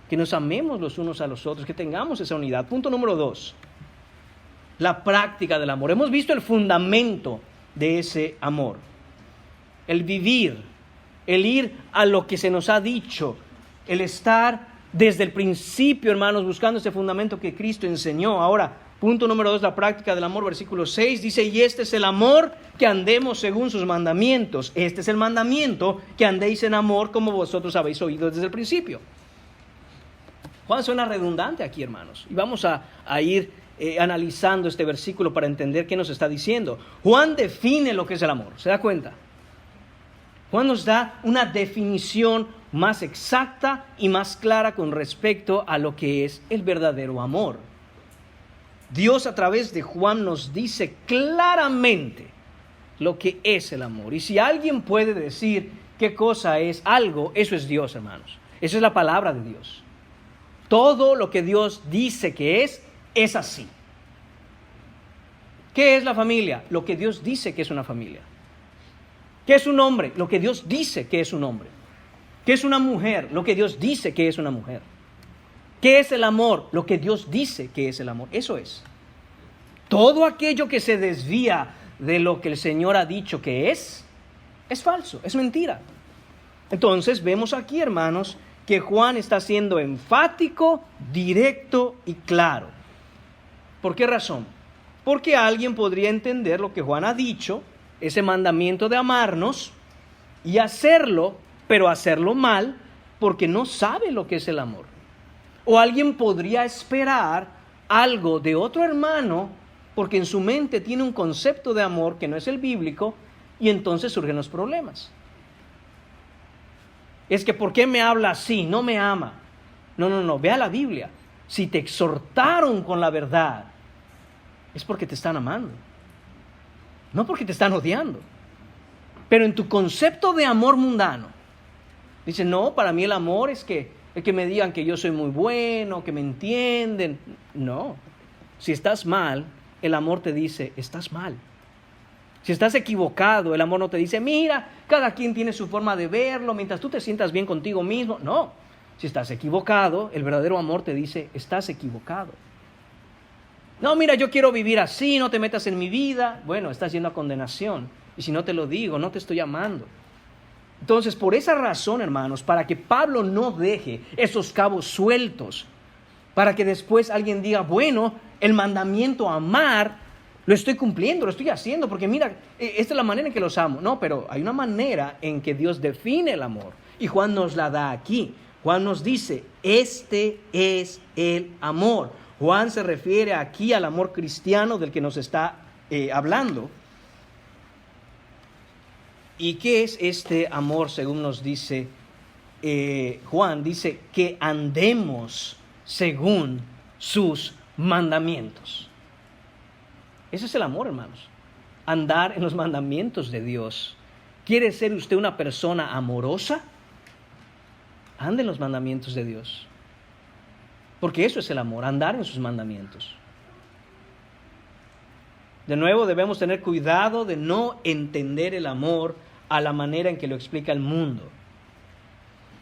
Que nos amemos los unos a los otros, que tengamos esa unidad. Punto número 2. La práctica del amor. Hemos visto el fundamento de ese amor. El vivir, el ir a lo que se nos ha dicho, el estar desde el principio, hermanos, buscando ese fundamento que Cristo enseñó. Ahora, punto número 2, la práctica del amor, versículo 6, dice, y este es el amor, que andemos según sus mandamientos. Este es el mandamiento, que andéis en amor como vosotros habéis oído desde el principio. Juan suena redundante aquí, hermanos, y vamos a ir analizando este versículo para entender qué nos está diciendo. Juan define lo que es el amor, ¿se da cuenta? Juan nos da una definición más exacta y más clara con respecto a lo que es el verdadero amor. Dios a través de Juan nos dice claramente lo que es el amor. Y si alguien puede decir qué cosa es algo, eso es Dios, hermanos. Eso es la palabra de Dios. Todo lo que Dios dice que es así. ¿Qué es la familia? Lo que Dios dice que es una familia. ¿Qué es un hombre? Lo que Dios dice que es un hombre. ¿Qué es una mujer? Lo que Dios dice que es una mujer. ¿Qué es el amor? Lo que Dios dice que es el amor. Eso es. Todo aquello que se desvía de lo que el Señor ha dicho que es falso, es mentira. Entonces vemos aquí, hermanos, que Juan está siendo enfático, directo y claro. ¿Por qué razón? Porque alguien podría entender lo que Juan ha dicho, ese mandamiento de amarnos, y hacerlo, pero hacerlo mal, porque no sabe lo que es el amor. O alguien podría esperar algo de otro hermano, porque en su mente tiene un concepto de amor que no es el bíblico, y entonces surgen los problemas. Es que ¿por qué me habla así? No me ama. No, vea la Biblia. Si te exhortaron con la verdad, es porque te están amando, no porque te están odiando. Pero en tu concepto de amor mundano, dice, no, para mí el amor es que me digan que yo soy muy bueno, que me entienden. No, si estás mal, el amor te dice, estás mal. Si estás equivocado, el amor no te dice, mira, cada quien tiene su forma de verlo, mientras tú te sientas bien contigo mismo. No, si estás equivocado, el verdadero amor te dice, estás equivocado. No, mira, yo quiero vivir así, no te metas en mi vida. Bueno, estás yendo a condenación. Y si no te lo digo, no te estoy amando. Entonces, por esa razón, hermanos, para que Pablo no deje esos cabos sueltos, para que después alguien diga, bueno, el mandamiento amar, lo estoy cumpliendo, lo estoy haciendo, porque mira, esta es la manera en que los amo. No, pero hay una manera en que Dios define el amor, y Juan nos la da aquí. Juan nos dice, este es el amor. Juan se refiere aquí al amor cristiano del que nos está hablando. ¿Y qué es este amor según nos dice Juan? Dice que andemos según sus mandamientos. Ese es el amor, hermanos. Andar en los mandamientos de Dios. ¿Quiere ser usted una persona amorosa? Ande en los mandamientos de Dios. Porque eso es el amor, andar en sus mandamientos. De nuevo, debemos tener cuidado de no entender el amor a la manera en que lo explica el mundo.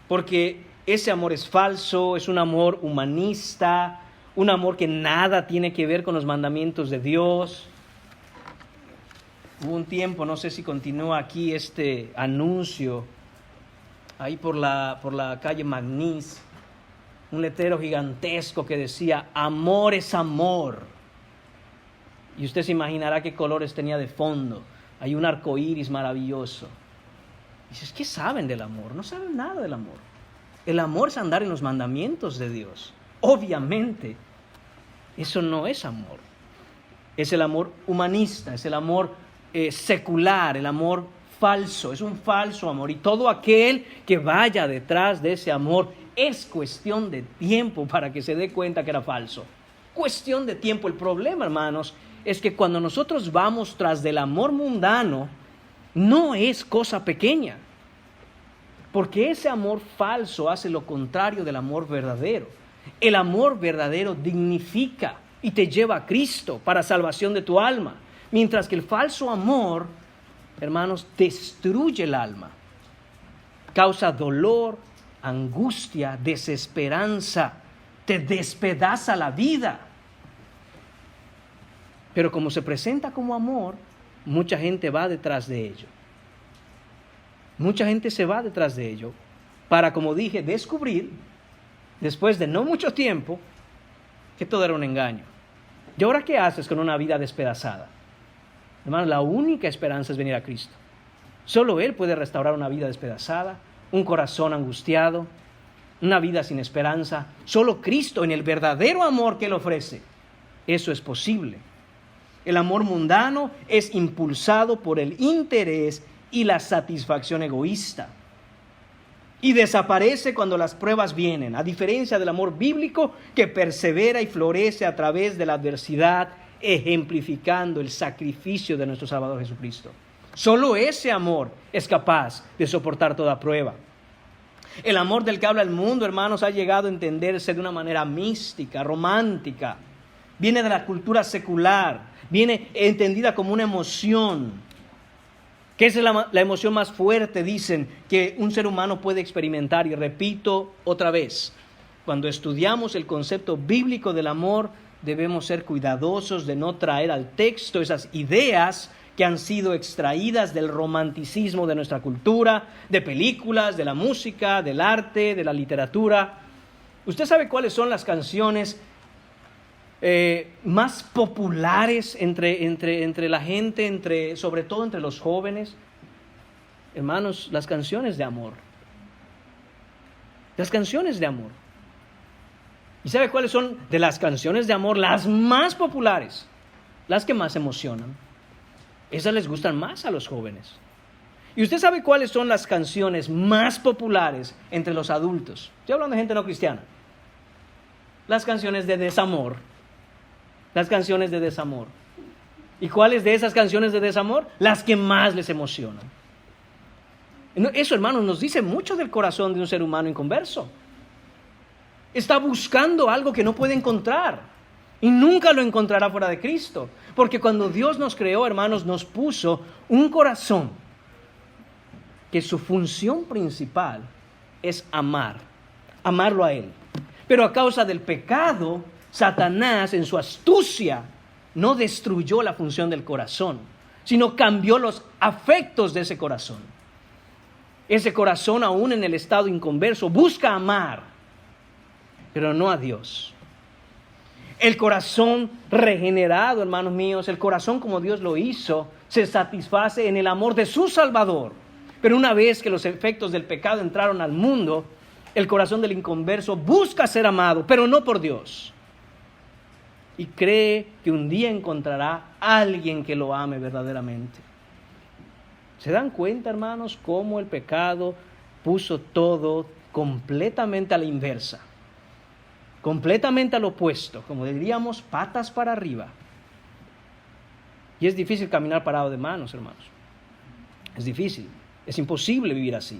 Porque ese amor es falso, es un amor humanista, un amor que nada tiene que ver con los mandamientos de Dios. Hubo un tiempo, no sé si continúa aquí este anuncio, ahí por la calle Magnís, un letrero gigantesco que decía, amor es amor. Y usted se imaginará qué colores tenía de fondo. Hay un arco iris maravilloso. Y dices, ¿qué saben del amor? No saben nada del amor. El amor es andar en los mandamientos de Dios. Obviamente, eso no es amor. Es el amor humanista, es el amor secular, el amor falso. Es un falso amor. Y todo aquel que vaya detrás de ese amor, es cuestión de tiempo para que se dé cuenta que era falso. Cuestión de tiempo. El problema, hermanos, es que cuando nosotros vamos tras del amor mundano, no es cosa pequeña. Porque ese amor falso hace lo contrario del amor verdadero. El amor verdadero dignifica, y te lleva a Cristo para salvación de tu alma. Mientras que el falso amor, hermanos, destruye el alma. Causa dolor, angustia, desesperanza. Te despedaza la vida. Pero como se presenta como amor, mucha gente va detrás de ello. Mucha gente se va detrás de ello para, como dije, descubrir, después de no mucho tiempo, que todo era un engaño. ¿Y ahora qué haces con una vida despedazada? Hermanos, la única esperanza es venir a Cristo. Solo Él puede restaurar una vida despedazada, un corazón angustiado, una vida sin esperanza. Solo Cristo, en el verdadero amor que Él ofrece, eso es posible. El amor mundano es impulsado por el interés y la satisfacción egoísta. Y desaparece cuando las pruebas vienen, a diferencia del amor bíblico que persevera y florece a través de la adversidad, ejemplificando el sacrificio de nuestro Salvador Jesucristo. Solo ese amor es capaz de soportar toda prueba. El amor del que habla el mundo, hermanos, ha llegado a entenderse de una manera mística, romántica. Viene de la cultura secular, viene entendida como una emoción, que es la emoción más fuerte, dicen, que un ser humano puede experimentar. Y repito otra vez, cuando estudiamos el concepto bíblico del amor, debemos ser cuidadosos de no traer al texto esas ideas que han sido extraídas del romanticismo de nuestra cultura, de películas, de la música, del arte, de la literatura. ¿Usted sabe cuáles son las canciones más populares entre la gente, sobre todo entre los jóvenes? Hermanos, las canciones de amor. Las canciones de amor. ¿Y sabe cuáles son de las canciones de amor las más populares? Las que más emocionan. Esas les gustan más a los jóvenes. ¿Y usted sabe cuáles son las canciones más populares entre los adultos? Estoy hablando de gente no cristiana. Las canciones de desamor. Las canciones de desamor. ¿Y cuáles de esas canciones de desamor? Las que más les emocionan. Eso, hermanos, nos dice mucho del corazón de un ser humano inconverso. Está buscando algo que no puede encontrar. Y nunca lo encontrará fuera de Cristo. Porque cuando Dios nos creó, hermanos, nos puso un corazón que su función principal es amar. Amarlo a Él. Pero a causa del pecado, Satanás, en su astucia, no destruyó la función del corazón, sino cambió los afectos de ese corazón. Ese corazón, aún en el estado inconverso, busca amar, pero no a Dios. El corazón regenerado, hermanos míos, el corazón como Dios lo hizo, se satisface en el amor de su Salvador. Pero una vez que los efectos del pecado entraron al mundo, el corazón del inconverso busca ser amado, pero no por Dios. Y cree que un día encontrará a alguien que lo ame verdaderamente. ¿Se dan cuenta, hermanos, cómo el pecado puso todo completamente a la inversa? Completamente al opuesto, como diríamos, patas para arriba. Y es difícil caminar parado de manos, hermanos. Es difícil, es imposible vivir así.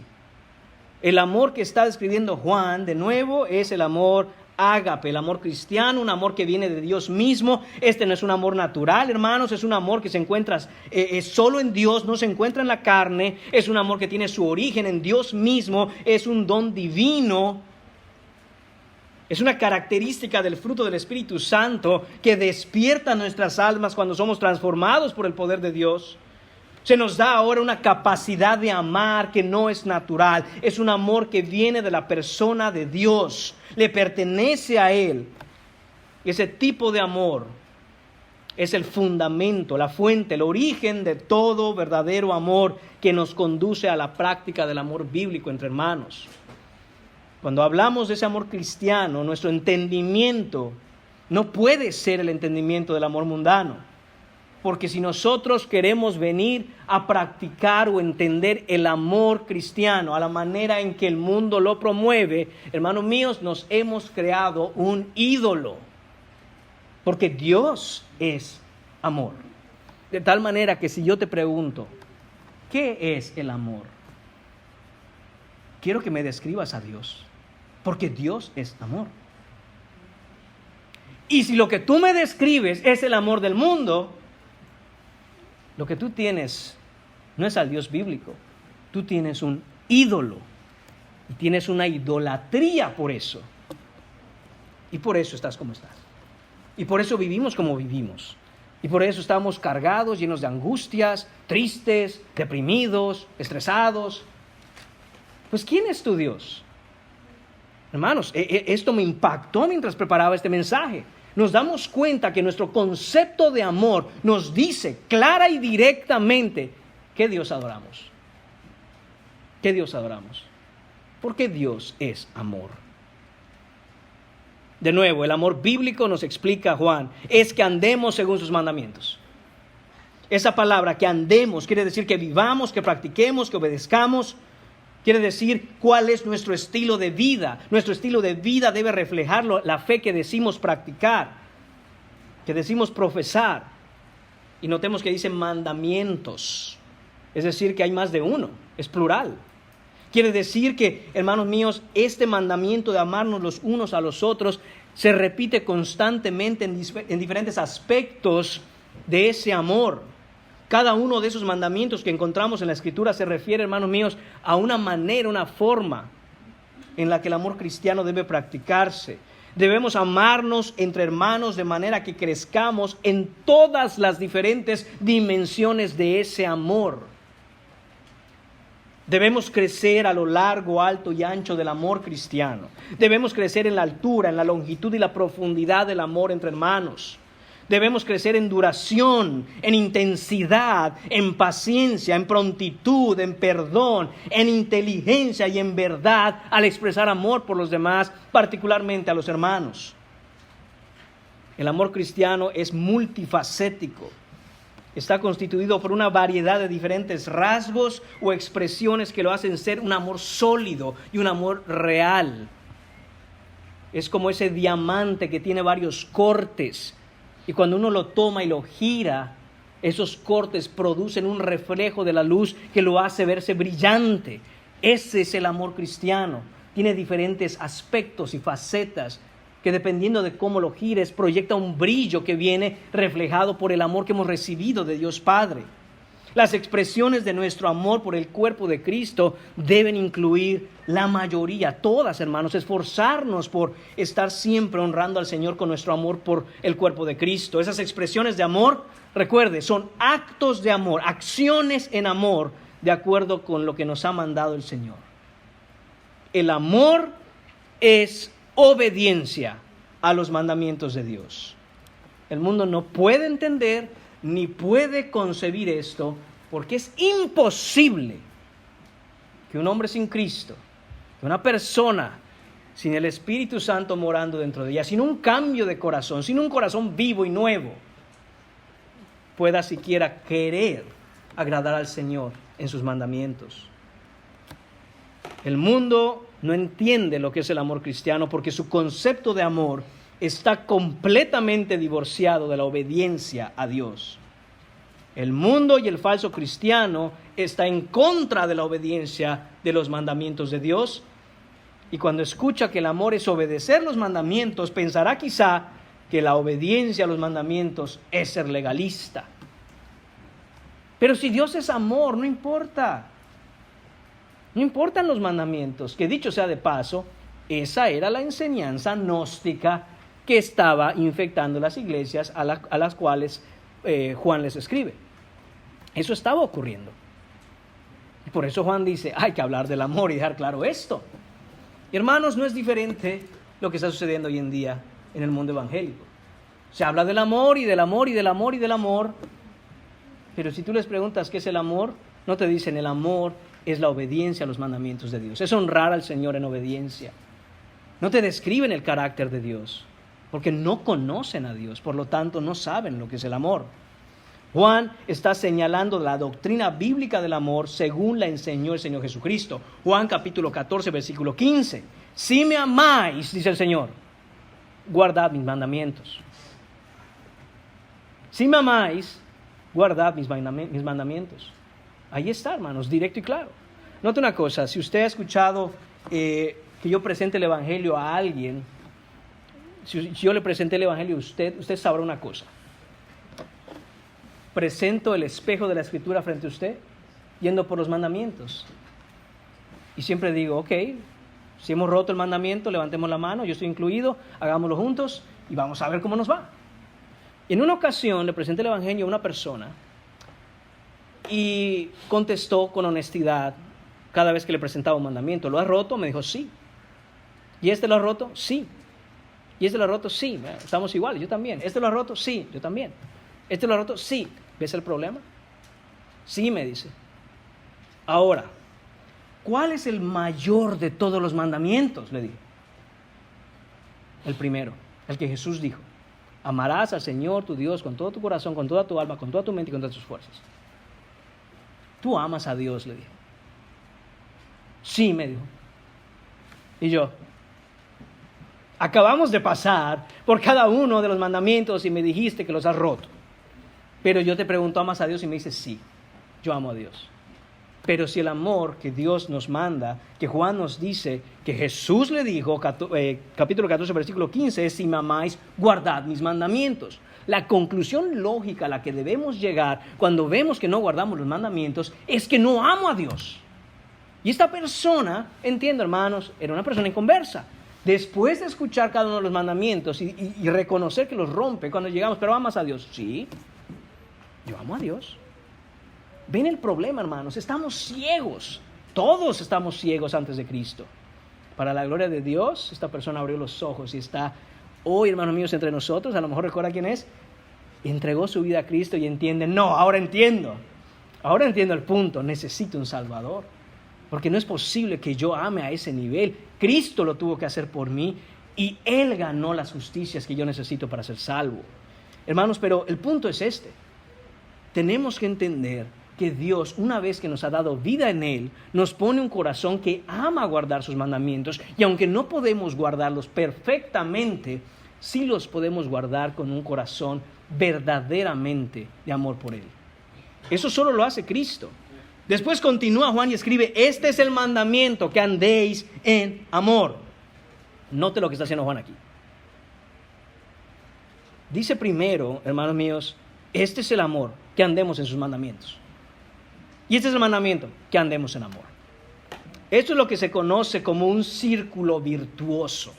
El amor que está describiendo Juan, de nuevo, es el amor ágape, el amor cristiano, un amor que viene de Dios mismo. Este no es un amor natural, hermanos, es un amor que se encuentra solo en Dios, no se encuentra en la carne. Es un amor que tiene su origen en Dios mismo, es un don divino. Es una característica del fruto del Espíritu Santo que despierta nuestras almas cuando somos transformados por el poder de Dios. Se nos da ahora una capacidad de amar que no es natural. Es un amor que viene de la persona de Dios. Le pertenece a Él. Ese tipo de amor es el fundamento, la fuente, el origen de todo verdadero amor que nos conduce a la práctica del amor bíblico entre hermanos. Cuando hablamos de ese amor cristiano, nuestro entendimiento no puede ser el entendimiento del amor mundano. Porque si nosotros queremos venir a practicar o entender el amor cristiano a la manera en que el mundo lo promueve, hermanos míos, nos hemos creado un ídolo. Porque Dios es amor. De tal manera que si yo te pregunto, ¿qué es el amor? Quiero que me describas a Dios. Porque Dios es amor. Y si lo que tú me describes es el amor del mundo, lo que tú tienes no es al Dios bíblico. Tú tienes un ídolo y tienes una idolatría por eso. Y por eso estás como estás. Y por eso vivimos como vivimos. Y por eso estamos cargados, llenos de angustias, tristes, deprimidos, estresados. Pues, ¿quién es tu Dios? Hermanos, esto me impactó mientras preparaba este mensaje. Nos damos cuenta que nuestro concepto de amor nos dice clara y directamente qué Dios adoramos. ¿Qué Dios adoramos? Porque Dios es amor. De nuevo, el amor bíblico, nos explica Juan, es que andemos según sus mandamientos. Esa palabra, que andemos, quiere decir que vivamos, que practiquemos, que obedezcamos. Quiere decir cuál es nuestro estilo de vida. Nuestro estilo de vida debe reflejar la fe que decimos practicar, que decimos profesar. Y notemos que dice mandamientos. Es decir, que hay más de uno, es plural. Quiere decir que, hermanos míos, este mandamiento de amarnos los unos a los otros se repite constantemente en diferentes aspectos de ese amor. Cada uno de esos mandamientos que encontramos en la Escritura se refiere, hermanos míos, a una manera, una forma en la que el amor cristiano debe practicarse. Debemos amarnos entre hermanos de manera que crezcamos en todas las diferentes dimensiones de ese amor. Debemos crecer a lo largo, alto y ancho del amor cristiano. Debemos crecer en la altura, en la longitud y la profundidad del amor entre hermanos. Debemos crecer en duración, en intensidad, en paciencia, en prontitud, en perdón, en inteligencia y en verdad al expresar amor por los demás, particularmente a los hermanos. El amor cristiano es multifacético. Está constituido por una variedad de diferentes rasgos o expresiones que lo hacen ser un amor sólido y un amor real. Es como ese diamante que tiene varios cortes. Y cuando uno lo toma y lo gira, esos cortes producen un reflejo de la luz que lo hace verse brillante. Ese es el amor cristiano. Tiene diferentes aspectos y facetas que, dependiendo de cómo lo gires, proyecta un brillo que viene reflejado por el amor que hemos recibido de Dios Padre. Las expresiones de nuestro amor por el cuerpo de Cristo deben incluir la mayoría, todas, hermanos, esforzarnos por estar siempre honrando al Señor con nuestro amor por el cuerpo de Cristo. Esas expresiones de amor, recuerde, son actos de amor, acciones en amor, de acuerdo con lo que nos ha mandado el Señor. El amor es obediencia a los mandamientos de Dios. El mundo no puede entender ni puede concebir esto, porque es imposible que un hombre sin Cristo, que una persona sin el Espíritu Santo morando dentro de ella, sin un cambio de corazón, sin un corazón vivo y nuevo, pueda siquiera querer agradar al Señor en sus mandamientos. El mundo no entiende lo que es el amor cristiano porque su concepto de amor está completamente divorciado de la obediencia a Dios. El mundo y el falso cristiano está en contra de la obediencia de los mandamientos de Dios, y cuando escucha que el amor es obedecer los mandamientos, pensará quizá que la obediencia a los mandamientos es ser legalista. Pero si Dios es amor, no importa. No importan los mandamientos, que dicho sea de paso, esa era la enseñanza gnóstica que estaba infectando las iglesias a las cuales Juan les escribe. Eso estaba ocurriendo. Y por eso Juan dice, hay que hablar del amor y dejar claro esto. Y hermanos, no es diferente lo que está sucediendo hoy en día en el mundo evangélico. Se habla del amor y del amor y del amor y del amor. Pero si tú les preguntas qué es el amor, no te dicen el amor es la obediencia a los mandamientos de Dios. Es honrar al Señor en obediencia. No te describen el carácter de Dios, porque no conocen a Dios, por lo tanto no saben lo que es el amor. Juan está señalando la doctrina bíblica del amor según la enseñó el Señor Jesucristo. Juan capítulo 14, versículo 15. Si me amáis, dice el Señor, guardad mis mandamientos. Si me amáis, guardad mis mandamientos. Ahí está, hermanos, directo y claro. Note una cosa, si usted ha escuchado que yo presente el Evangelio a alguien si yo le presenté el Evangelio a usted sabrá una cosa. Presento el espejo de la Escritura frente a usted, yendo por los mandamientos. Y siempre digo, ok, si hemos roto el mandamiento, levantemos la mano, yo estoy incluido, hagámoslo juntos y vamos a ver cómo nos va. En una ocasión le presenté el Evangelio a una persona y contestó con honestidad cada vez que le presentaba un mandamiento. ¿Lo has roto? Me dijo, sí. ¿Y este lo ha roto? Sí. ¿Y este lo ha roto? Sí. Estamos iguales, yo también. ¿Este lo ha roto? Sí, yo también. ¿Este lo ha roto? Sí. ¿Ves el problema? Sí, me dice. Ahora, ¿cuál es el mayor de todos los mandamientos? Le dije. El primero, el que Jesús dijo. Amarás al Señor tu Dios con todo tu corazón, con toda tu alma, con toda tu mente y con todas tus fuerzas. ¿Tú amas a Dios? Le dije. Sí, me dijo. Y yo, acabamos de pasar por cada uno de los mandamientos y me dijiste que los has roto. Pero yo te pregunto, ¿amas a Dios? Y me dices, sí, yo amo a Dios. Pero si el amor que Dios nos manda, que Juan nos dice, que Jesús le dijo, capítulo 14, versículo 15, es: si me amáis, guardad mis mandamientos. La conclusión lógica a la que debemos llegar cuando vemos que no guardamos los mandamientos es que no amo a Dios. Y esta persona, entiendo, hermanos, era una persona inconversa. Después de escuchar cada uno de los mandamientos y reconocer que los rompe, cuando llegamos, ¿pero amas a Dios? Sí, yo amo a Dios. ¿Ven el problema, hermanos? Estamos ciegos. Todos estamos ciegos antes de Cristo. Para la gloria de Dios, esta persona abrió los ojos y está hoy, hermanos míos, entre nosotros. A lo mejor recuerda quién es. Entregó su vida a Cristo y entiende. No, ahora entiendo. Ahora entiendo el punto. Necesito un Salvador. Porque no es posible que yo ame a ese nivel. Cristo lo tuvo que hacer por mí y Él ganó las justicias que yo necesito para ser salvo. Hermanos, pero el punto es este. Tenemos que entender que Dios, una vez que nos ha dado vida en Él, nos pone un corazón que ama guardar sus mandamientos, y aunque no podemos guardarlos perfectamente, sí los podemos guardar con un corazón verdaderamente de amor por Él. Eso solo lo hace Cristo. Después continúa Juan y escribe: este es el mandamiento, que andéis en amor. Note lo que está haciendo Juan aquí. Dice primero, hermanos míos, este es el amor, que andemos en sus mandamientos. Y este es el mandamiento, que andemos en amor. Esto es lo que se conoce como un círculo virtuoso.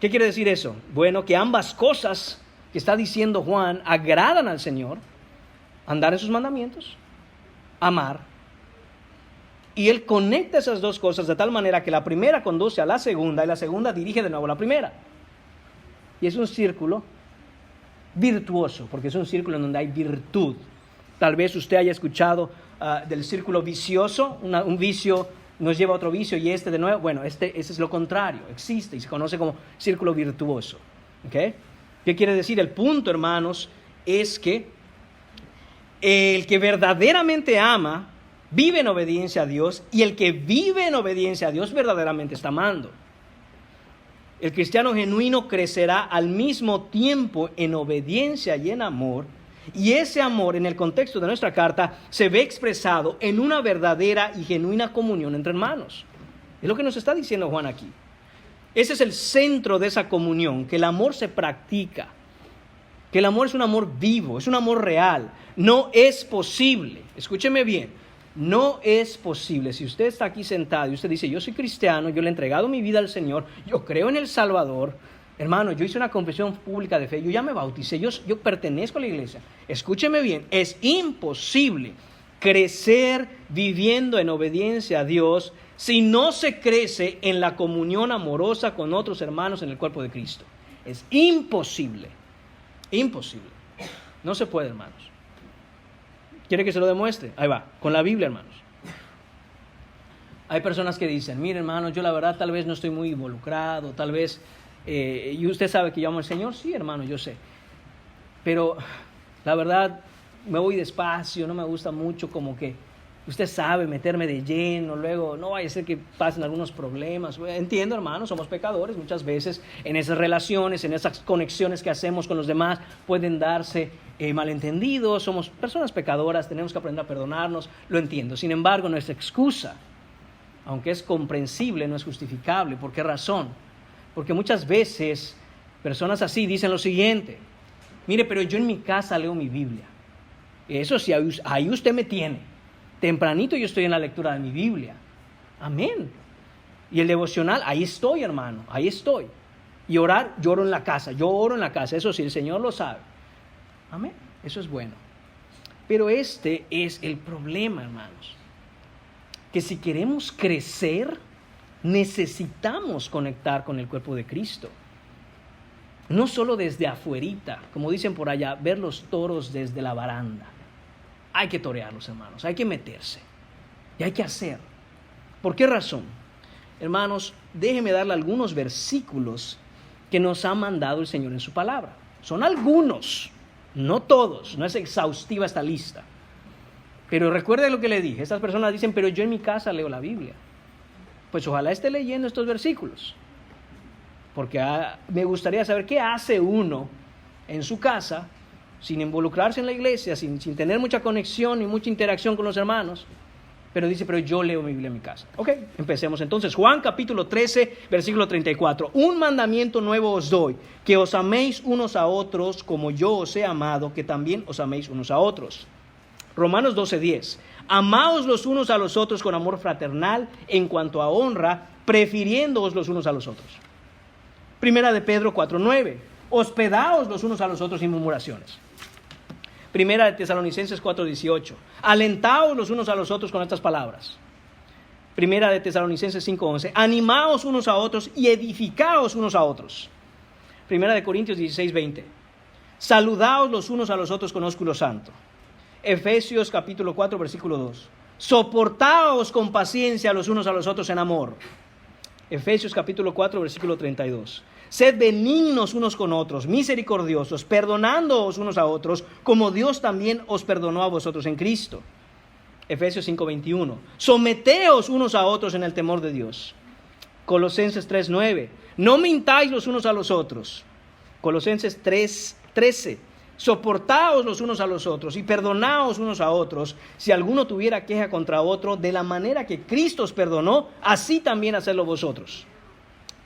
¿Qué quiere decir eso? Bueno, que ambas cosas que está diciendo Juan agradan al Señor: andar en sus mandamientos, amar. Y Él conecta esas dos cosas de tal manera que la primera conduce a la segunda y la segunda dirige de nuevo a la primera. Y es un círculo virtuoso, porque es un círculo en donde hay virtud. Tal vez usted haya escuchado del círculo vicioso. Un vicio nos lleva a otro vicio y este de nuevo. Bueno, ese es lo contrario. Existe y se conoce como círculo virtuoso. ¿Okay? ¿Qué quiere decir? El punto, hermanos, es que el que verdaderamente ama vive en obediencia a Dios, y el que vive en obediencia a Dios verdaderamente está amando. El cristiano genuino crecerá al mismo tiempo en obediencia y en amor, y ese amor, en el contexto de nuestra carta, se ve expresado en una verdadera y genuina comunión entre hermanos. Es lo que nos está diciendo Juan aquí. Ese es el centro de esa comunión, que el amor se practica, que el amor es un amor vivo, es un amor real. No es posible, escúcheme bien, no es posible, si usted está aquí sentado y usted dice: yo soy cristiano, yo le he entregado mi vida al Señor, yo creo en el Salvador, hermano, yo hice una confesión pública de fe, yo ya me bauticé, yo pertenezco a la iglesia. Escúcheme bien, es imposible crecer viviendo en obediencia a Dios si no se crece en la comunión amorosa con otros hermanos en el cuerpo de Cristo. Es imposible, imposible. No se puede, hermanos. ¿Quiere que se lo demuestre? Ahí va, con la Biblia, hermanos. Hay personas que dicen: mire, hermanos, yo la verdad tal vez no estoy muy involucrado, tal vez, y usted sabe que yo amo al Señor. Sí, hermano, yo sé. Pero la verdad, me voy despacio, no me gusta mucho como que, usted sabe, meterme de lleno, luego no vaya a ser que pasen algunos problemas. Entiendo, hermanos, somos pecadores, muchas veces en esas relaciones, en esas conexiones que hacemos con los demás, pueden darse malentendidos, somos personas pecadoras, tenemos que aprender a perdonarnos, lo entiendo. Sin embargo, nuestra excusa, aunque es comprensible, no es justificable. ¿Por qué razón? Porque muchas veces personas así dicen lo siguiente: mire, pero yo en mi casa leo mi Biblia. Eso sí, ahí usted me tiene. Tempranito yo estoy en la lectura de mi Biblia. Amén. Y el devocional, ahí estoy, hermano, ahí estoy. Y orar, yo oro en la casa, eso sí, el Señor lo sabe. Amén, eso es bueno. Pero este es el problema, hermanos. Que si queremos crecer, necesitamos conectar con el cuerpo de Cristo. No solo desde afuerita, como dicen por allá, ver los toros desde la baranda. Hay que torearlos, hermanos, hay que meterse. Y hay que hacer. ¿Por qué razón? Hermanos, déjenme darle algunos versículos que nos ha mandado el Señor en su palabra. Son algunos, no todos, no es exhaustiva esta lista. Pero recuerde lo que le dije, estas personas dicen, pero yo en mi casa leo la Biblia. Pues ojalá esté leyendo estos versículos. Porque me gustaría saber qué hace uno en su casa, sin involucrarse en la iglesia, sin tener mucha conexión y mucha interacción con los hermanos. Pero dice, pero yo leo mi Biblia en mi casa. Ok, empecemos entonces. Juan capítulo 13, versículo 34. Un mandamiento nuevo os doy, que os améis unos a otros como yo os he amado, que también os améis unos a otros. Romanos 12:10. Amaos los unos a los otros con amor fraternal, en cuanto a honra, prefiriéndoos los unos a los otros. Primera de Pedro 4:9. Hospedaos los unos a los otros sin murmuraciones. Primera de Tesalonicenses 4:18. Alentaos los unos a los otros con estas palabras. Primera de Tesalonicenses 5:11. Animaos unos a otros y edificaos unos a otros. Primera de Corintios 16:20. Saludaos los unos a los otros con ósculo santo. Efesios capítulo 4 versículo 2. Soportaos con paciencia los unos a los otros en amor. Efesios capítulo 4 versículo 32. Sed benignos unos con otros, misericordiosos, perdonándoos unos a otros, como Dios también os perdonó a vosotros en Cristo. Efesios 5:21. Someteos unos a otros en el temor de Dios. Colosenses 3:9. No mintáis los unos a los otros. Colosenses 3:13. Soportaos los unos a los otros y perdonaos unos a otros, si alguno tuviera queja contra otro, de la manera que Cristo os perdonó, así también hacedlo vosotros.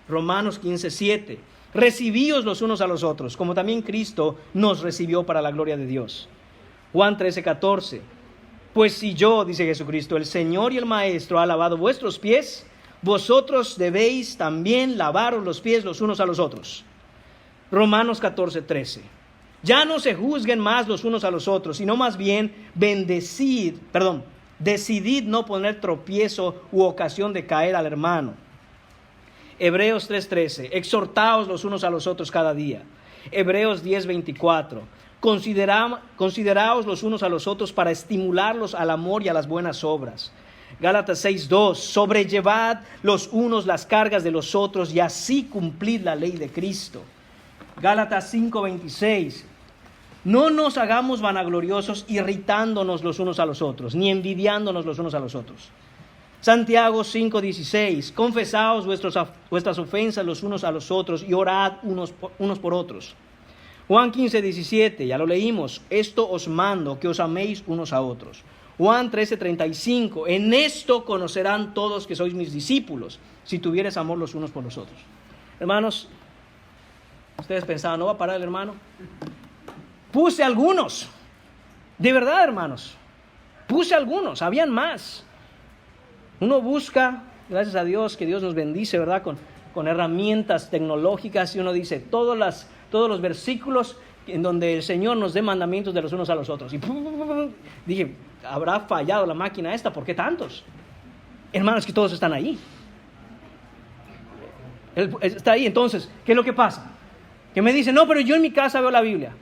Romanos 15:7. Recibíos los unos a los otros, como también Cristo nos recibió para la gloria de Dios. Juan 13:14. Pues si yo, dice Jesucristo, el Señor y el Maestro, ha lavado vuestros pies, vosotros debéis también lavaros los pies los unos a los otros. Romanos 14:13. Ya no se juzguen más los unos a los otros, sino más bien decidid no poner tropiezo u ocasión de caer al hermano. Hebreos 3:13. Exhortaos los unos a los otros cada día. Hebreos 10:24. Consideraos los unos a los otros para estimularlos al amor y a las buenas obras. Gálatas 6:2. Sobrellevad los unos las cargas de los otros y así cumplid la ley de Cristo. Gálatas 5:26. No nos hagamos vanagloriosos, irritándonos los unos a los otros, ni envidiándonos los unos a los otros. Santiago 5:16. Confesaos vuestras ofensas los unos a los otros y orad unos por otros. Juan 15:17, ya lo leímos. Esto os mando, que os améis unos a otros. Juan 13:35. En esto conocerán todos que sois mis discípulos, si tuviereis amor los unos por los otros. Hermanos, ustedes pensaban, ¿no va a parar el hermano? Puse algunos, de verdad, hermanos, puse algunos, habían más. Uno busca, gracias a Dios, que Dios nos bendice, ¿verdad? Con herramientas tecnológicas, y uno dice todos los versículos en donde el Señor nos dé mandamientos de los unos a los otros. Y dije, ¿habrá fallado la máquina esta? ¿Por qué tantos? Hermanos, que todos están ahí. Está ahí. Entonces, ¿qué es lo que pasa? Que me dice, no, pero yo en mi casa veo la Biblia.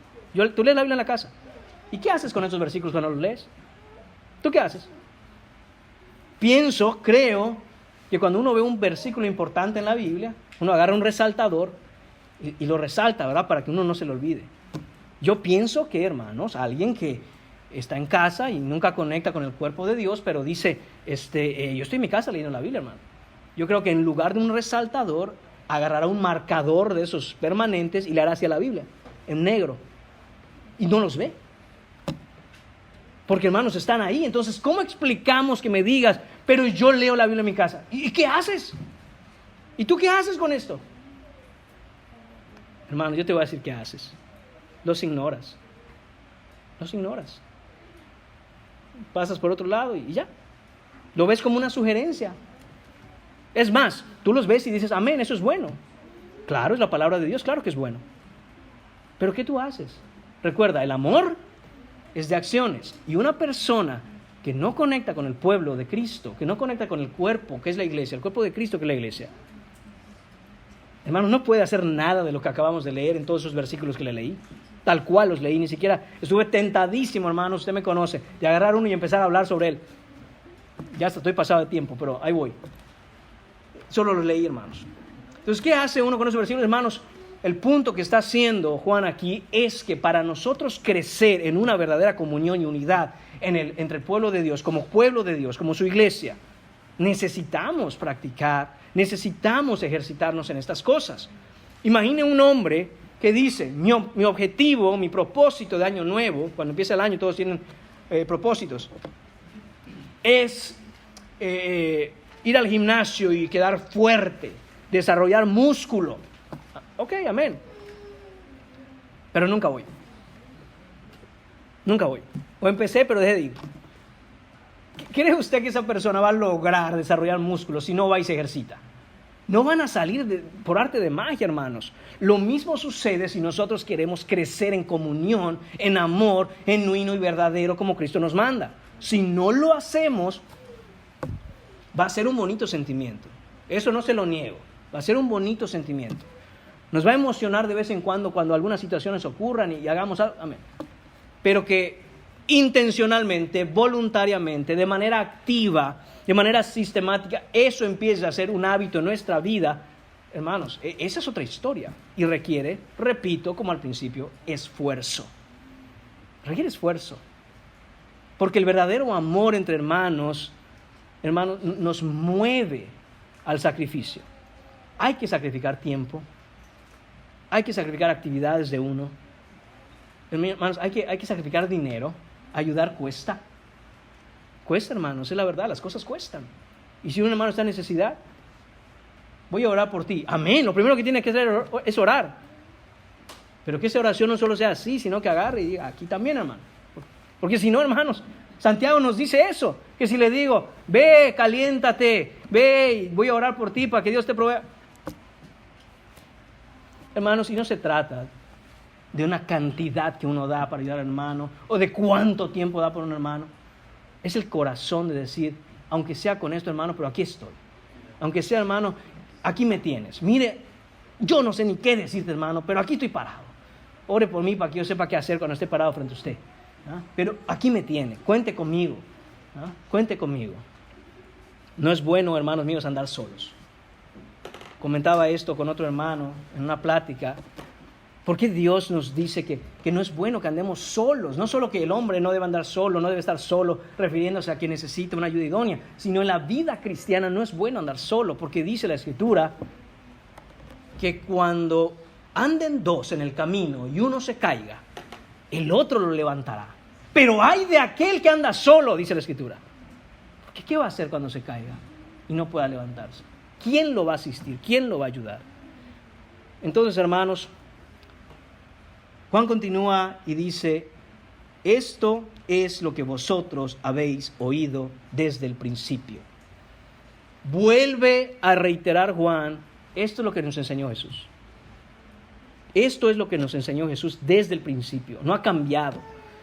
Tú lees la Biblia en la casa. ¿Y qué haces con esos versículos cuando los lees? ¿Tú qué haces? Creo que cuando uno ve un versículo importante en la Biblia, uno agarra un resaltador y lo resalta, ¿verdad? Para que uno no se lo olvide. Yo pienso que, hermanos, alguien que está en casa y nunca conecta con el cuerpo de Dios, pero dice, yo estoy en mi casa leyendo la Biblia, hermano. Yo creo que en lugar de un resaltador, agarrará un marcador de esos permanentes y le hará hacia la Biblia, en negro. Y no los ve. Porque, hermanos, están ahí. Entonces, ¿cómo explicamos que me digas, pero yo leo la Biblia en mi casa? ¿Y qué haces? ¿Y tú qué haces con esto? Hermano, yo te voy a decir qué haces. Los ignoras. Los ignoras. Pasas por otro lado y ya. Lo ves como una sugerencia. Es más, tú los ves y dices, amén, eso es bueno. Claro, es la palabra de Dios, claro que es bueno. Pero ¿qué tú haces? Recuerda, el amor es de acciones. Y una persona que no conecta con el pueblo de Cristo, que no conecta con el cuerpo, que es la iglesia, el cuerpo de Cristo, que es la iglesia, hermano, no puede hacer nada de lo que acabamos de leer en todos esos versículos que le leí. Tal cual los leí, ni siquiera estuve tentadísimo, hermano, usted me conoce, de agarrar uno y empezar a hablar sobre él. Ya hasta estoy pasado de tiempo, pero ahí voy. Solo los leí, hermanos. Entonces, ¿qué hace uno con esos versículos, hermanos? El punto que está haciendo Juan aquí es que para nosotros crecer en una verdadera comunión y unidad entre el pueblo de Dios, como su iglesia, necesitamos practicar, necesitamos ejercitarnos en estas cosas. Imagine un hombre que dice, mi objetivo, mi propósito de año nuevo, cuando empieza el año todos tienen propósitos, es ir al gimnasio y quedar fuerte, desarrollar músculo. Ok, amén. Pero nunca voy. Nunca voy. O empecé, pero dejé de ir. ¿Cree usted que esa persona va a lograr desarrollar músculo si no va y se ejercita? No van a salir por arte de magia, hermanos. Lo mismo sucede si nosotros queremos crecer en comunión, en amor, genuino y verdadero como Cristo nos manda. Si no lo hacemos, va a ser un bonito sentimiento. Eso no se lo niego. Va a ser un bonito sentimiento. Nos va a emocionar de vez en cuando algunas situaciones ocurran y hagamos algo. Amén. Pero que intencionalmente, voluntariamente, de manera activa, de manera sistemática, eso empieza a ser un hábito en nuestra vida, hermanos, esa es otra historia y requiere, repito, como al principio, esfuerzo. Requiere esfuerzo. Porque el verdadero amor entre hermanos, nos mueve al sacrificio. Hay que sacrificar tiempo, hay que sacrificar actividades de uno. Hermanos, hay que sacrificar dinero. Ayudar cuesta. Cuesta, hermanos, es la verdad, las cosas cuestan. Y si un hermano está en necesidad, voy a orar por ti. Amén. Lo primero que tiene que hacer es orar. Pero que esa oración no solo sea así, sino que agarre y diga, aquí también, hermano. Porque si no, hermanos, Santiago nos dice eso, que si le digo, ve, caliéntate, ve, y voy a orar por ti para que Dios te provea. Hermanos, y no se trata de una cantidad que uno da para ayudar al hermano, o de cuánto tiempo da por un hermano. Es el corazón de decir, aunque sea con esto, hermano, pero aquí estoy. Aunque sea, hermano, aquí me tienes. Mire, yo no sé ni qué decirte, hermano, pero aquí estoy parado. Ore por mí para que yo sepa qué hacer cuando esté parado frente a usted. ¿Ah? Pero aquí me tiene, cuente conmigo. ¿Ah? Cuente conmigo. No es bueno, hermanos míos, andar solos. Comentaba esto con otro hermano en una plática. ¿Por qué Dios nos dice que no es bueno que andemos solos? No solo que el hombre no debe andar solo, no debe estar solo, refiriéndose a quien necesita una ayuda idónea, sino en la vida cristiana no es bueno andar solo, porque dice la Escritura que cuando anden dos en el camino y uno se caiga, el otro lo levantará. Pero ay de aquel que anda solo, dice la Escritura. Porque ¿qué va a hacer cuando se caiga y no pueda levantarse? ¿Quién lo va a asistir? ¿Quién lo va a ayudar? Entonces, hermanos, Juan continúa y dice, esto es lo que vosotros habéis oído desde el principio. Vuelve a reiterar Juan, esto es lo que nos enseñó Jesús. Esto es lo que nos enseñó Jesús desde el principio, no ha cambiado.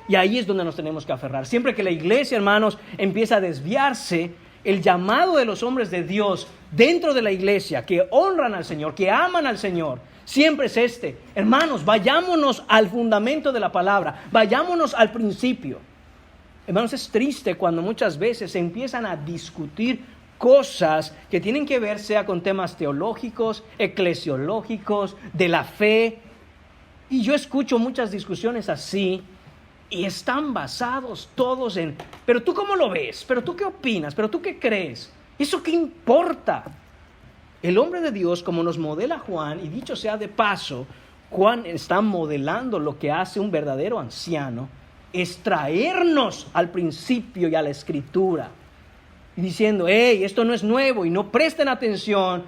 Y ahí es donde nos tenemos que aferrar. Siempre que la iglesia, hermanos, empieza a desviarse, el llamado de los hombres de Dios dentro de la iglesia, que honran al Señor, que aman al Señor, siempre es este. Hermanos, vayámonos al fundamento de la palabra, vayámonos al principio. Hermanos, es triste cuando muchas veces se empiezan a discutir cosas que tienen que ver sea con temas teológicos, eclesiológicos, de la fe. Y yo escucho muchas discusiones así y están basados todos en, pero tú cómo lo ves, pero tú qué opinas, pero tú qué crees, ¿eso qué importa? El hombre de Dios, como nos modela Juan, y dicho sea de paso, Juan está modelando lo que hace un verdadero anciano, es traernos al principio y a la Escritura, y diciendo, hey, esto no es nuevo, y no presten atención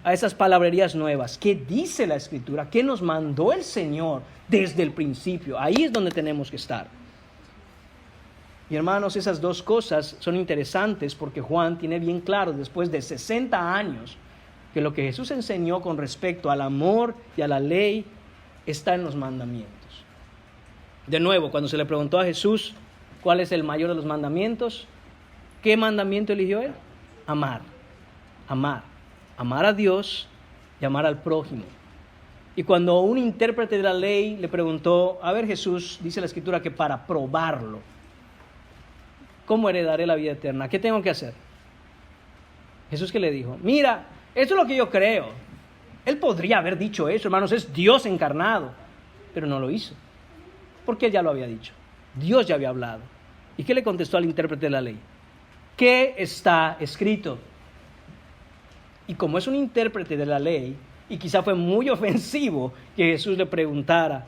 a esas palabrerías nuevas. ¿Qué dice la Escritura? ¿Qué nos mandó el Señor desde el principio? Ahí es donde tenemos que estar. Y hermanos, esas dos cosas son interesantes porque Juan tiene bien claro, después de 60 años, que lo que Jesús enseñó con respecto al amor y a la ley está en los mandamientos. De nuevo, cuando se le preguntó a Jesús cuál es el mayor de los mandamientos, ¿qué mandamiento eligió él? Amar. Amar a Dios y amar al prójimo. Y cuando un intérprete de la ley le preguntó, a ver Jesús, dice la Escritura que para probarlo, ¿cómo heredaré la vida eterna? ¿Qué tengo que hacer? Jesús, ¿qué le dijo? Mira, esto es lo que yo creo. Él podría haber dicho eso, hermanos, es Dios encarnado, pero no lo hizo, porque él ya lo había dicho. Dios ya había hablado. ¿Y qué le contestó al intérprete de la ley? ¿Qué está escrito? Y como es un intérprete de la ley, y quizá fue muy ofensivo que Jesús le preguntara,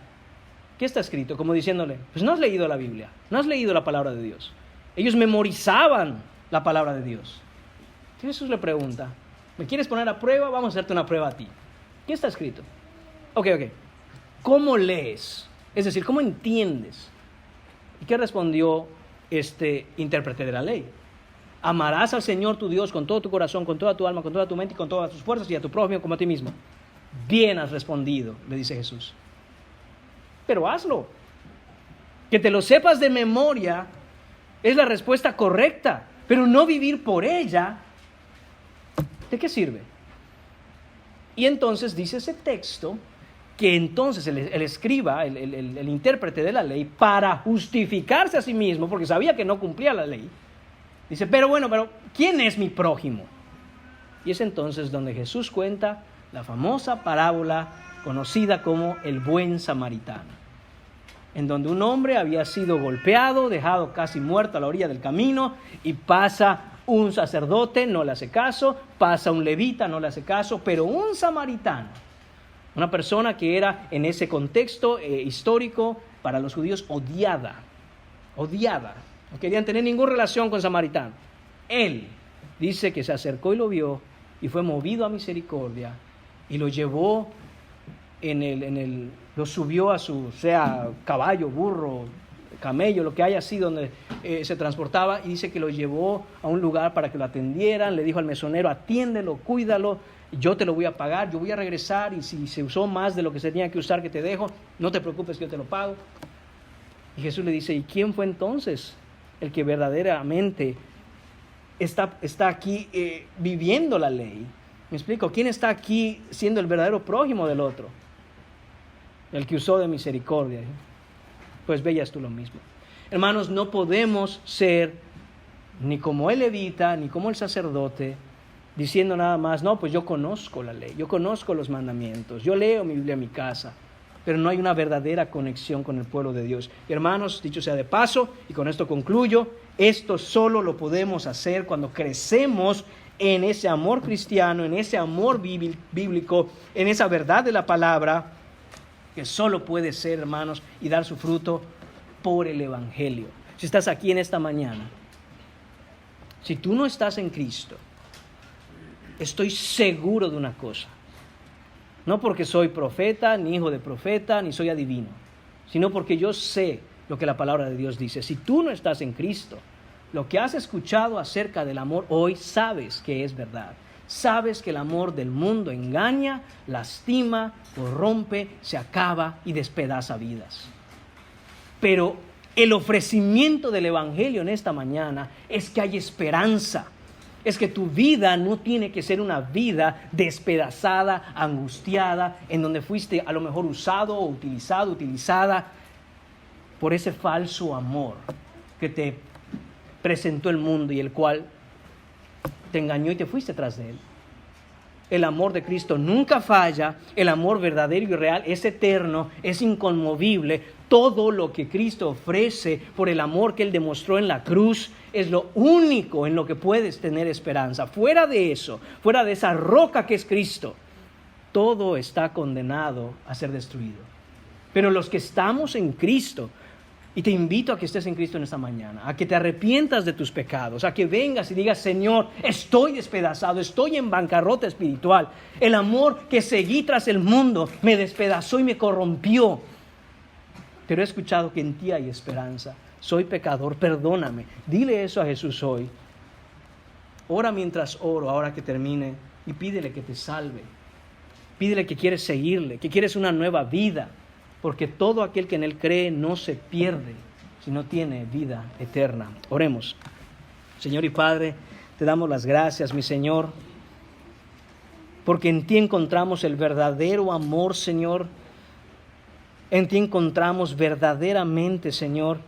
¿qué está escrito? Como diciéndole, pues no has leído la Biblia, no has leído la palabra de Dios. Ellos memorizaban la palabra de Dios. Jesús le pregunta, ¿me quieres poner a prueba? Vamos a hacerte una prueba a ti. ¿Qué está escrito? Ok. ¿Cómo lees? Es decir, ¿cómo entiendes? ¿Y qué respondió este intérprete de la ley? Amarás al Señor tu Dios con todo tu corazón, con toda tu alma, con toda tu mente y con todas tus fuerzas, y a tu prójimo como a ti mismo. Bien has respondido, le dice Jesús. Pero hazlo. Que te lo sepas de memoria es la respuesta correcta, pero no vivir por ella, ¿de qué sirve? Y entonces dice ese texto que entonces el escriba, el intérprete de la ley, para justificarse a sí mismo, porque sabía que no cumplía la ley, dice, pero ¿quién es mi prójimo? Y es entonces donde Jesús cuenta la famosa parábola conocida como el buen samaritano, en donde un hombre había sido golpeado, dejado casi muerto a la orilla del camino, y pasa un sacerdote, no le hace caso, pasa un levita, no le hace caso, pero un samaritano, una persona que era en ese contexto histórico para los judíos odiada, no querían tener ninguna relación con samaritano. Él dice que se acercó y lo vio y fue movido a misericordia y lo llevó lo subió a su, sea caballo, burro, camello, lo que haya sido donde se transportaba, y dice que lo llevó a un lugar para que lo atendieran. Le dijo al mesonero, atiéndelo, cuídalo, yo te lo voy a pagar, yo voy a regresar, y si se usó más de lo que se tenía que usar, que te dejo, no te preocupes que yo te lo pago. Y Jesús le dice, ¿y quién fue entonces el que verdaderamente está aquí viviendo la ley? ¿Me explico? ¿Quién está aquí siendo el verdadero prójimo del otro? El que usó de misericordia. Pues veías tú lo mismo. Hermanos, no podemos ser ni como el levita, ni como el sacerdote, diciendo nada más, no, pues yo conozco la ley, yo conozco los mandamientos, yo leo mi Biblia en mi casa, pero no hay una verdadera conexión con el pueblo de Dios. Y hermanos, dicho sea de paso, y con esto concluyo, esto solo lo podemos hacer cuando crecemos en ese amor cristiano, en ese amor bíblico, en esa verdad de la palabra, que solo puede ser, hermanos, y dar su fruto por el Evangelio. Si estás aquí en esta mañana, si tú no estás en Cristo, estoy seguro de una cosa, no porque soy profeta, ni hijo de profeta, ni soy adivino, sino porque yo sé lo que la palabra de Dios dice. Si tú no estás en Cristo, lo que has escuchado acerca del amor hoy, sabes que es verdad. Sabes que el amor del mundo engaña, lastima, corrompe, se acaba y despedaza vidas. Pero el ofrecimiento del Evangelio en esta mañana es que hay esperanza. Es que tu vida no tiene que ser una vida despedazada, angustiada, en donde fuiste a lo mejor usado o utilizada por ese falso amor que te presentó el mundo y el cual te engañó y te fuiste tras de él. El amor de Cristo nunca falla, el amor verdadero y real es eterno, es inconmovible. Todo lo que Cristo ofrece por el amor que Él demostró en la cruz es lo único en lo que puedes tener esperanza. Fuera de eso, fuera de esa roca que es Cristo, todo está condenado a ser destruido. Pero los que estamos en Cristo Y te invito a que estés en Cristo en esta mañana, a que te arrepientas de tus pecados, a que vengas y digas: Señor, estoy despedazado, estoy en bancarrota espiritual. El amor que seguí tras el mundo me despedazó y me corrompió. Pero he escuchado que en ti hay esperanza. Soy pecador, perdóname. Dile eso a Jesús hoy. Ora mientras oro, ahora que termine, y pídele que te salve. Pídele que quieres seguirle, que quieres una nueva vida. Porque todo aquel que en Él cree no se pierde, sino tiene vida eterna. Oremos. Señor y Padre, te damos las gracias, mi Señor, porque en ti encontramos el verdadero amor, Señor. En ti encontramos verdaderamente, Señor,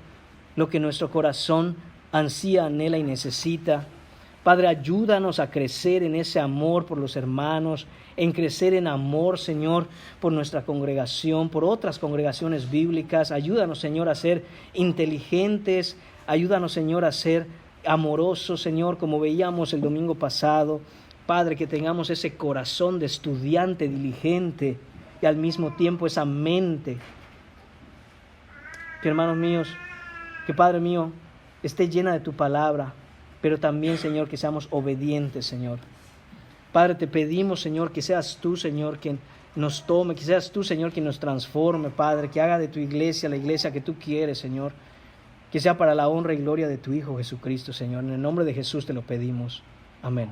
lo que nuestro corazón ansía, anhela y necesita. Padre, ayúdanos a crecer en ese amor por los hermanos, en crecer en amor, Señor, por nuestra congregación, por otras congregaciones bíblicas. Ayúdanos, Señor, a ser inteligentes. Ayúdanos, Señor, a ser amorosos, Señor, como veíamos el domingo pasado. Padre, que tengamos ese corazón de estudiante diligente y al mismo tiempo esa mente. Que, hermanos míos, que, Padre mío, esté llena de tu palabra, pero también, Señor, que seamos obedientes, Señor. Padre, te pedimos, Señor, que seas tú, Señor, quien nos tome, que seas tú, Señor, quien nos transforme, Padre, que haga de tu iglesia la iglesia que tú quieres, Señor, que sea para la honra y gloria de tu Hijo Jesucristo, Señor. En el nombre de Jesús te lo pedimos. Amén.